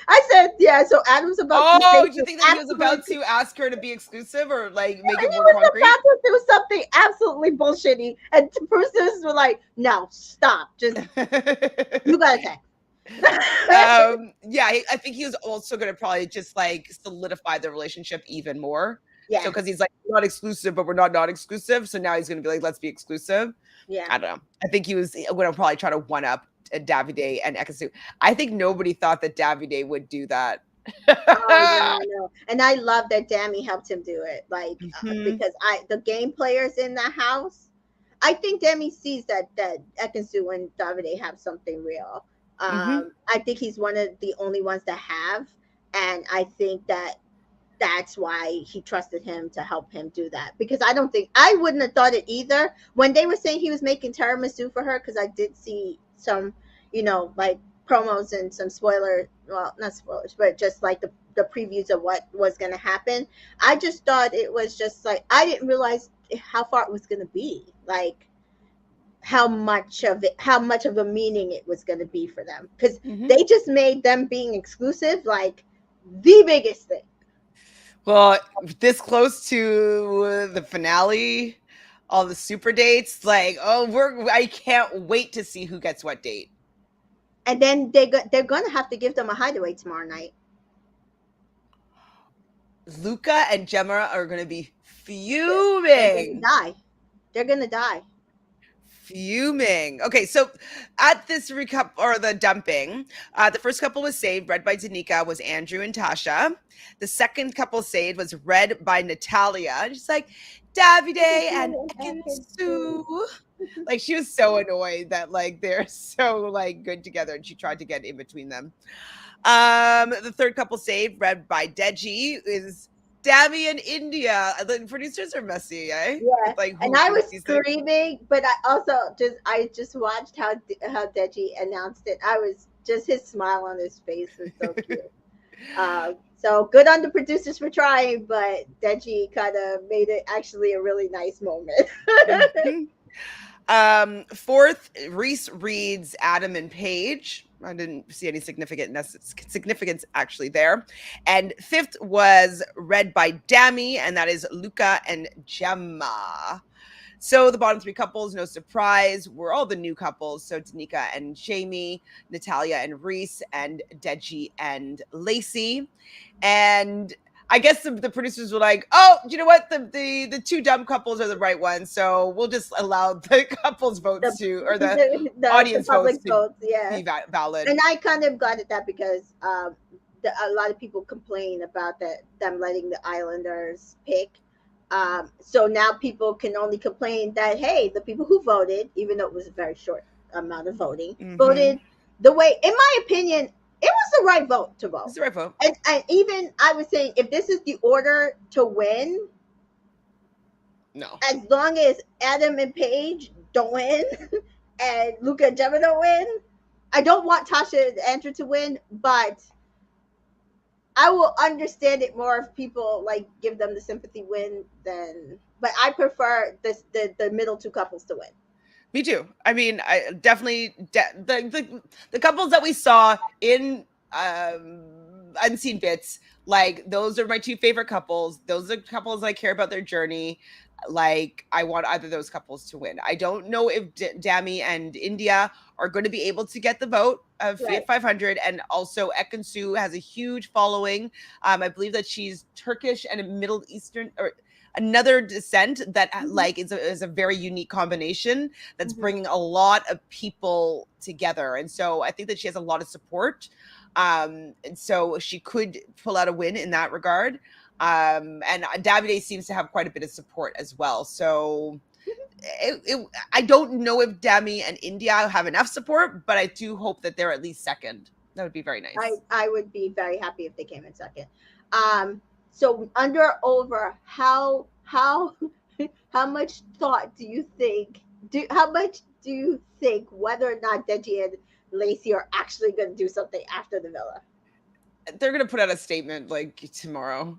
Speaker 2: I said yeah. So Adam's about to
Speaker 1: Oh,
Speaker 2: say
Speaker 1: do you
Speaker 2: some
Speaker 1: think that he was about
Speaker 2: absolutely.
Speaker 1: to ask her to be exclusive or like make
Speaker 2: He
Speaker 1: it more
Speaker 2: was about
Speaker 1: concrete?
Speaker 2: to do something absolutely bullshitty, and producers were like, "No, stop! Just you gotta text."
Speaker 1: Yeah, I think he was also going to probably just like solidify the relationship even more. So
Speaker 2: Yeah,
Speaker 1: because he's like not exclusive, but we're not exclusive. So now he's going to be like, let's be exclusive.
Speaker 2: yeah.
Speaker 1: I don't know. I think he was going to probably try to one up Davide and Ekasu. I think nobody thought that Davide would do that.
Speaker 2: Oh yeah, I know. And I love that Dammy helped him do it. Like
Speaker 1: Hmm.
Speaker 2: because the game players in the house, I think Dammy sees that Ekansu and Davide have something real.
Speaker 1: Hmm.
Speaker 2: I think he's one of the only ones that have, and I think that's why he trusted him to help him do that, because I don't think I wouldn't have thought it either when they were saying he was making tiramisu for her, because I did see some, like promos and some spoilers, well, not spoilers, but just like the previews of what was going to happen. I just thought it was just like, I didn't realize how far it was going to be, like how much of a meaning it was going to be for them, because
Speaker 1: Hmm.
Speaker 2: they just made them being exclusive like the biggest thing.
Speaker 1: Well, this close to the finale, all the super dates, like, oh, I can't wait to see who gets what date.
Speaker 2: And then they're gonna have to give them a hideaway tomorrow night.
Speaker 1: Luca and Gemma are going to be
Speaker 2: They're gonna
Speaker 1: fuming.
Speaker 2: die. They're gonna die.
Speaker 1: Fuming. Okay, so at this recap or the dumping, the first couple was saved, read by Danica, was Andrew and Tasha. The second couple saved was read by Natalia. She's like, Davide and Ekin-Su. Like she was so annoyed that like they're so like good together, and she tried to get in between them. The third couple saved, read by Deji, is Dami and India. The producers are messy, eh?
Speaker 2: Yeah,
Speaker 1: With like
Speaker 2: and
Speaker 1: who
Speaker 2: I was
Speaker 1: wins these things.
Speaker 2: screaming, but I just watched how Deji announced it. I was just, his smile on his face was so cute. So good on the producers for trying, but Deji kind of made it actually a really nice moment.
Speaker 1: Mhm. Fourth, Reese reads Adam and Paige. I didn't see any significance actually there. And fifth was read by Dami, and that is Luca and Gemma. So the bottom three couples, no surprise, were all the new couples. So Danica and Jamie, Natalia and Reese, and Deji and Lacey. And I guess the producers were like, "Oh, you know what? The two dumb couples are the right ones, so we'll just allow the couples
Speaker 2: the,
Speaker 1: votes to, or the
Speaker 2: the
Speaker 1: audience votes
Speaker 2: public
Speaker 1: to
Speaker 2: votes, yeah.
Speaker 1: be valid."
Speaker 2: And I kind of got at that because a lot of people complain about them letting the Islanders pick. So now people can only complain that, hey, the people who voted, even though it was a very short amount of voting,
Speaker 1: Mm-hmm.
Speaker 2: voted the way, in my opinion, it was the right vote to vote.
Speaker 1: It's the right vote.
Speaker 2: And even I was saying, if this is the order to win,
Speaker 1: No.
Speaker 2: as long as Adam and Paige don't win and Luca and Gemma don't win, I don't want Tasha and Andrew to win, but I will understand it more if people like give them the sympathy win than. But I prefer the middle two couples to win.
Speaker 1: Me too. I mean, I definitely the couples that we saw in unseen bits, like those are my two favorite couples. Those are couples I care about their journey. Like I want either of those couples to win. I don't know if Dami and India are going to be able to get the vote of
Speaker 2: Right.
Speaker 1: 500, and also Ekansu has a huge following. I believe that she's Turkish and a Middle Eastern or another descent that
Speaker 2: Mm-hmm.
Speaker 1: like is a very unique combination that's
Speaker 2: Mm-hmm.
Speaker 1: bringing a lot of people together. And so I think that she has a lot of support. And so she could pull out a win in that regard. And Davide seems to have quite a bit of support as well. So I don't know if Dami and India have enough support, but I do hope that they're at least second. That would be very nice.
Speaker 2: I would be very happy if they came in second. So under or over, how much thought do you think? How much do you think whether or not Deji and Lacey are actually going to do something after the villa?
Speaker 1: They're gonna put out a statement like tomorrow.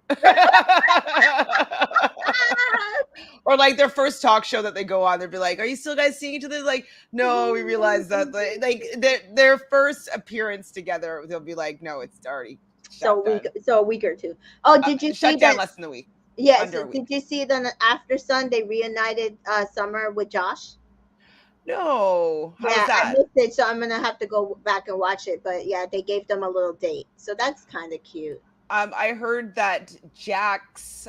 Speaker 1: Or like their first talk show that they go on, they'll be like, "Are you still guys seeing each other?" Like, no, we realize that like their first appearance together, they'll be like, "No, it's already shut down,
Speaker 2: So a week or two. Oh, did you see
Speaker 1: shut down
Speaker 2: that?
Speaker 1: less than a week,
Speaker 2: Yes.
Speaker 1: under a week."
Speaker 2: Did you see that after Sun they reunited Summer with Josh?
Speaker 1: No. How was
Speaker 2: Yeah, I
Speaker 1: that?
Speaker 2: missed it, so I'm gonna have to go back and watch it. But yeah, they gave them a little date, so that's kind of cute.
Speaker 1: I heard that Jax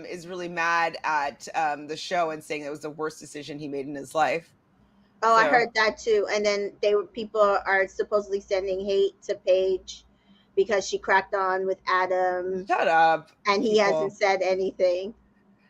Speaker 1: is really mad at the show and saying it was the worst decision he made in his life.
Speaker 2: Oh, I
Speaker 1: So
Speaker 2: heard that too. And then people are supposedly sending hate to Paige because she cracked on with Adam,
Speaker 1: shut up,
Speaker 2: and he hasn't
Speaker 1: people.
Speaker 2: said anything.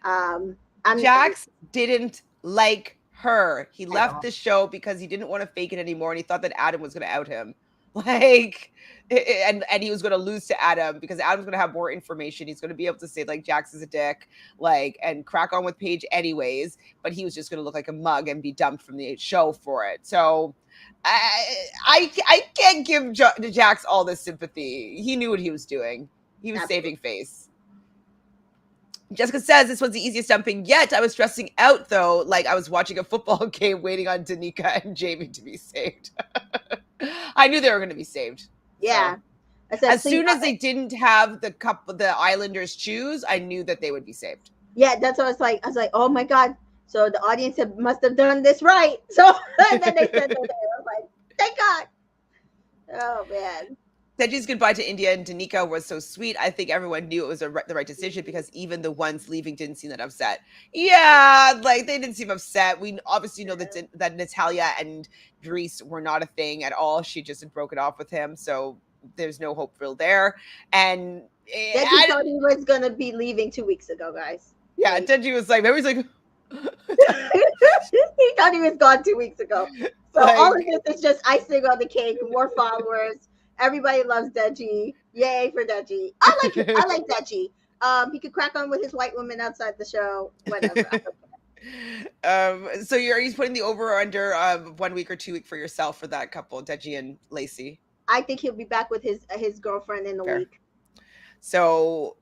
Speaker 2: I'm
Speaker 1: Jax didn't like her. He
Speaker 2: at
Speaker 1: left
Speaker 2: all.
Speaker 1: the show because he didn't want to fake it anymore, and he thought that Adam was going to out him. Like, and he was going to lose to Adam because Adam's going to have more information. He's going to be able to say like Jax is a dick, like, and crack on with Paige anyways. But he was just going to look like a mug and be dumped from the show for it. So. I can't give Jax all this sympathy. He knew what he was doing. He was
Speaker 2: Absolutely.
Speaker 1: saving face. Jessica says this was the easiest dumping yet. I was stressing out though, like I was watching a football game waiting on Danica and Jamie to be saved. I knew they were going to be saved.
Speaker 2: Yeah.
Speaker 1: So
Speaker 2: I said,
Speaker 1: as
Speaker 2: please.
Speaker 1: soon as they didn't have the Islanders choose, I knew that they would be saved.
Speaker 2: Yeah, that's what I was like. I was like, oh my god. So the audience must have done this right. So and then they said that. I was like, thank God. Oh man.
Speaker 1: Deji's goodbye to India and Danica was so sweet. I think everyone knew it was the right decision because even the ones leaving didn't seem that upset. Yeah, like they didn't seem upset. We obviously know that Natalia and Dries were not a thing at all. She just had broken off with him, so there's no hope for there. And
Speaker 2: Deji thought he was gonna be leaving 2 weeks ago, guys.
Speaker 1: Yeah, Deji was like, maybe he's like.
Speaker 2: He thought he was gone 2 weeks ago. So
Speaker 1: like,
Speaker 2: all of this is just icing on the cake. More followers. Everybody loves Deji. Yay for Deji. I like it. I like Deji. He could crack on with his white woman outside the show. Whatever.
Speaker 1: So are you putting the over or under 1 week or 2 week for yourself for that couple, Deji and Lacey?
Speaker 2: I think he'll be back with his girlfriend in a week.
Speaker 1: So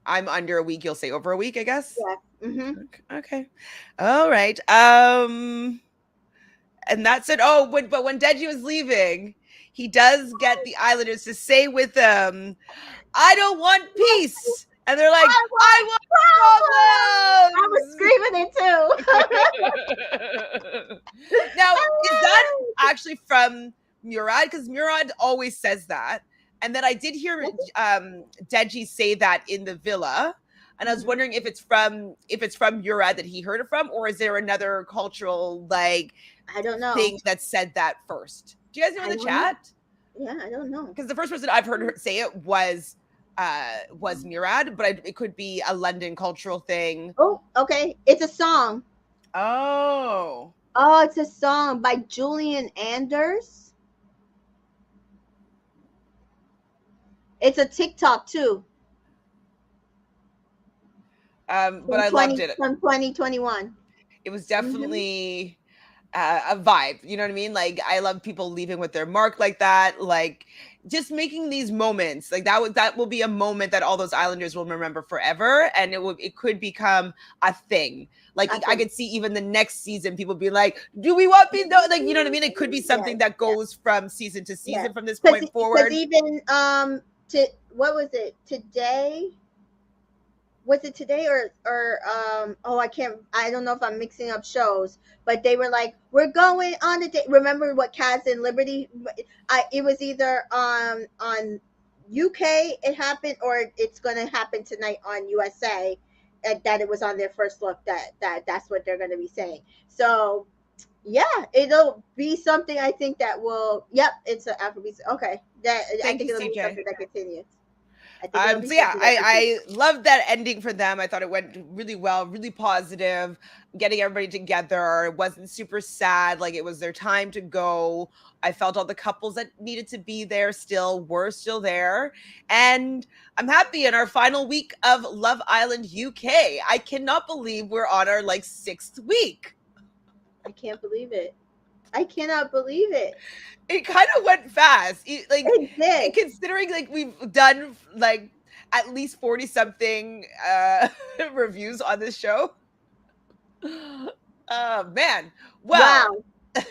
Speaker 1: I'm under a week. You'll say over a week, I guess.
Speaker 2: Yeah. Mm-hmm.
Speaker 1: Okay. All right. And that's it. Oh, but when Deji was leaving, he does get the Islanders to say with them, "I don't want peace," and they're like, "I want
Speaker 2: problems." I was
Speaker 1: screaming it too. Now, is that actually from Murad? Because Murad always says that. And then I did hear Deji say that in the villa. And I was wondering if it's from Murad that he heard it from, or is there another cultural
Speaker 2: I don't know
Speaker 1: thing that said that first? Do you guys know in the chat?
Speaker 2: Yeah, I don't know.
Speaker 1: Because the first person I've heard her say it was Murad, but it could be a London cultural thing.
Speaker 2: Oh, okay. It's a song.
Speaker 1: Oh,
Speaker 2: it's a song by Julian Anders. It's a TikTok too.
Speaker 1: but I loved it
Speaker 2: from 2021.
Speaker 1: It was definitely a vibe. You know what I mean? Like I love people leaving with their mark like that. Like just making these moments like that will be a moment that all those Islanders will remember forever, and it could become a thing. Like I could see even the next season people be like, "Do we want these?" Like you know what I mean? It could be something that goes from season to season from this point forward.
Speaker 2: Because even what was it today? Was it today or I don't know if I'm mixing up shows, but they were like, we're going on a date. Remember what Kaz and Liberty? It was either on UK it happened, or it's going to happen tonight on USA. That it was on their first look. That's what they're going to be saying. So yeah, it'll be something I think that will. Yep, it's an Afrobeat. Okay, I think it'll be something that continues.
Speaker 1: So yeah, I loved that ending for them. I thought it went really well, really positive, getting everybody together. It wasn't super sad. Like it was their time to go. I felt all the couples that needed to be there were still there. And I'm happy in our final week of Love Island UK. I cannot believe we're on our 6th week.
Speaker 2: I can't believe it. I cannot believe it.
Speaker 1: It kind of went fast.
Speaker 2: It did.
Speaker 1: Considering we've done at least 40 something reviews on this show. Man. Well, wow.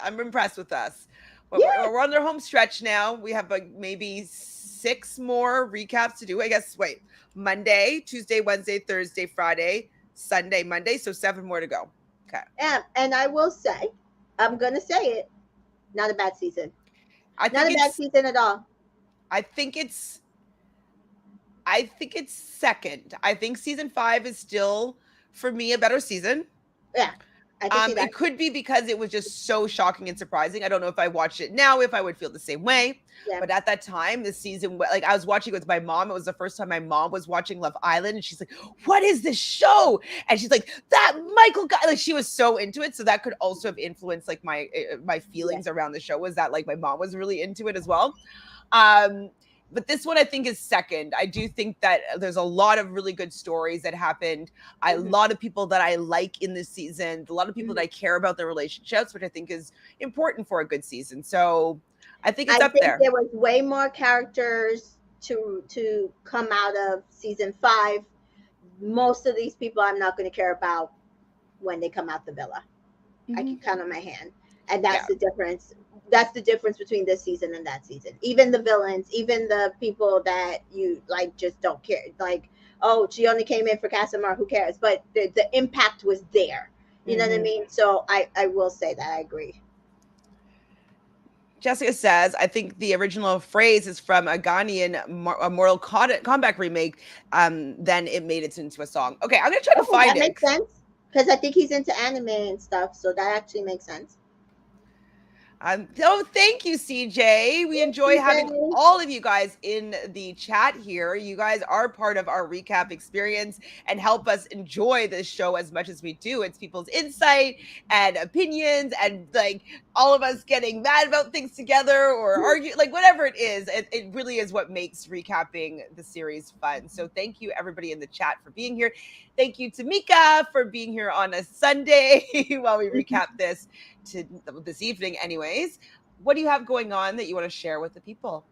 Speaker 1: I'm impressed with us. We're on their home stretch now. We have maybe 6 more recaps to do. I guess, Monday, Tuesday, Wednesday, Thursday, Friday, Sunday, Monday. So 7 more to go. Okay.
Speaker 2: And I will say, I'm gonna say it. Not a bad season.
Speaker 1: I
Speaker 2: Not
Speaker 1: think
Speaker 2: a bad
Speaker 1: it's
Speaker 2: season at all.
Speaker 1: I think it's I think it's second. I think season 5 is still for me a better season.
Speaker 2: Yeah, I can see that.
Speaker 1: It could be because it was just so shocking and surprising. I don't know if I watched it now, if I would feel the same way.
Speaker 2: Yeah.
Speaker 1: But at that time, this season, like I was watching it with my mom. It was the first time my mom was watching Love Island, and she's like, "What is this show?" And she's like, "That Michael guy." Like she was so into it, so that could also have influenced like my
Speaker 2: Yeah.
Speaker 1: feelings around the show. Was that like my mom was really into it as well? Um, but this one I think is second. I do think that there's a lot of really good stories that happened. A
Speaker 2: Hmm.
Speaker 1: lot of people that I like in this season, a lot of people that
Speaker 2: Hmm.
Speaker 1: I care about their relationships, which I think is important for a good season. So I think it's
Speaker 2: I
Speaker 1: up
Speaker 2: think
Speaker 1: there.
Speaker 2: there was way more characters to come out of season 5. Most of these people I'm not going to care about when they come out the villa. I
Speaker 1: Mm-hmm.
Speaker 2: can count on my hand, and
Speaker 1: Yeah.
Speaker 2: that's the difference. That's the difference between this season and that season. Even the villains, even the people that you like, just don't care. Like, oh, she only came in for Casimir. Who cares? But the impact was there. You know what I
Speaker 1: Mm-hmm.
Speaker 2: mean? So I will say that I agree.
Speaker 1: Jessica says, I think the original phrase is from a Ghanaian a Mortal Kombat remake. Then it made it into a song. Okay, I'm gonna try to
Speaker 2: Okay,
Speaker 1: find
Speaker 2: that
Speaker 1: it.
Speaker 2: makes sense because I think he's into anime and stuff. So that actually makes sense.
Speaker 1: Oh, thank you, CJ. We enjoy having
Speaker 2: CJ.
Speaker 1: all of you guys in the chat here. You guys are part of our recap experience and help us enjoy this show as much as we do. It's people's insight and opinions, and like all of us getting mad about things together or argue, like whatever it is. It really is what makes recapping the series fun. So, thank you, everybody in the chat, for being here. Thank you, Tamika, for being here on a Sunday while we recap to this evening. Anyways, what do you have going on that you want to share with the people?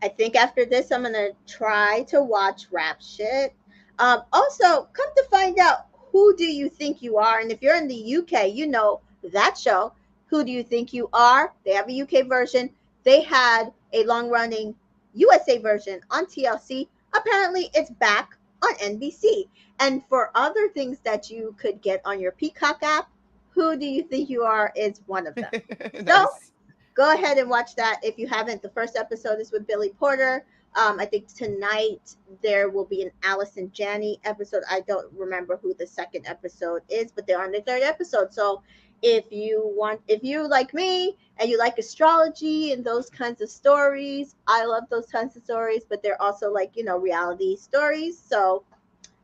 Speaker 2: I think after this, I'm gonna try to watch rap shit. Also, come to find out, who do you think you are? And if you're in the UK, you know that show. Who do you think you are? They have a UK version. They had a long-running USA version on TLC. Apparently, it's back on NBC. And for other things that you could get on your Peacock app, who do you think you are is one of them. So
Speaker 1: Nice.
Speaker 2: go ahead and watch that if you haven't. The first episode is with Billy Porter. I think tonight there will be an Allison Janney episode. I don't remember who the second episode is, but they're on the third episode. So if you like me and you like astrology and those kinds of stories, I love those kinds of stories, but they're also like, reality stories. So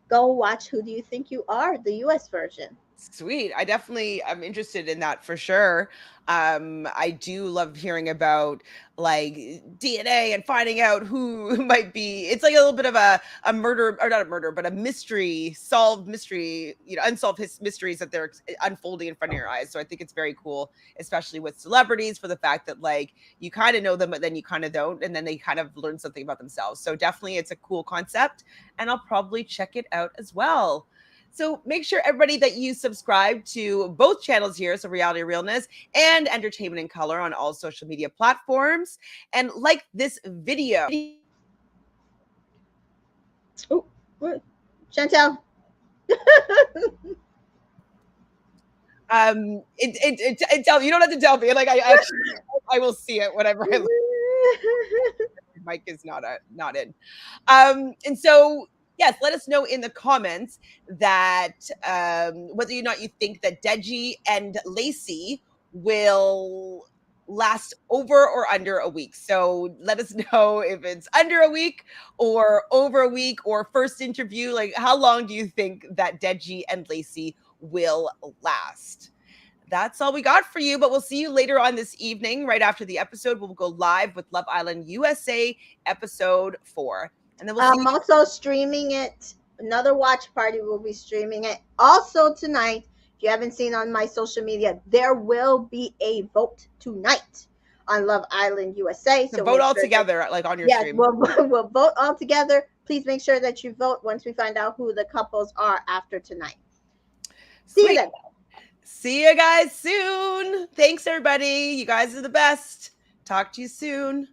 Speaker 2: go watch Who Do You Think You Are, the US version.
Speaker 1: Sweet. I definitely am interested in that for sure. I do love hearing about like DNA and finding out who might be. It's like a little bit of a murder, or not a murder, but a mystery, solved mystery, unsolved mysteries that they're unfolding in front of your eyes. So I think it's very cool, especially with celebrities, for the fact that like you kind of know them, but then you kind of don't, and then they kind of learn something about themselves. So definitely it's a cool concept, and I'll probably check it out as well. So make sure, everybody, that you subscribe to both channels here, so Reality Realness and Entertainment in Color, on all social media platforms, and like this video.
Speaker 2: Oh, Chantel.
Speaker 1: It tell you don't have to tell me. Like I actually I will see it whenever I look. Mic is not in. And so yes, let us know in the comments that whether or not you think that Deji and Lacey will last over or under a week. So let us know if it's under a week or over a week, or first interview. Like, how long do you think that Deji and Lacey will last? That's all we got for you, but we'll see you later on this evening. Right after the episode, we'll go live with Love Island USA episode 4. And then we'll see
Speaker 2: I'm
Speaker 1: you.
Speaker 2: also streaming it. Another watch party will be streaming it. Also tonight, if you haven't seen on my social media, there will be a vote tonight on Love Island USA.
Speaker 1: To
Speaker 2: So
Speaker 1: vote
Speaker 2: make
Speaker 1: all
Speaker 2: sure that,
Speaker 1: together, like on your
Speaker 2: yes,
Speaker 1: stream.
Speaker 2: we'll vote all together. Please make sure that you vote once we find out who the couples are after tonight. See you
Speaker 1: Sweet.
Speaker 2: then.
Speaker 1: See you guys soon. Thanks, everybody. You guys are the best. Talk to you soon.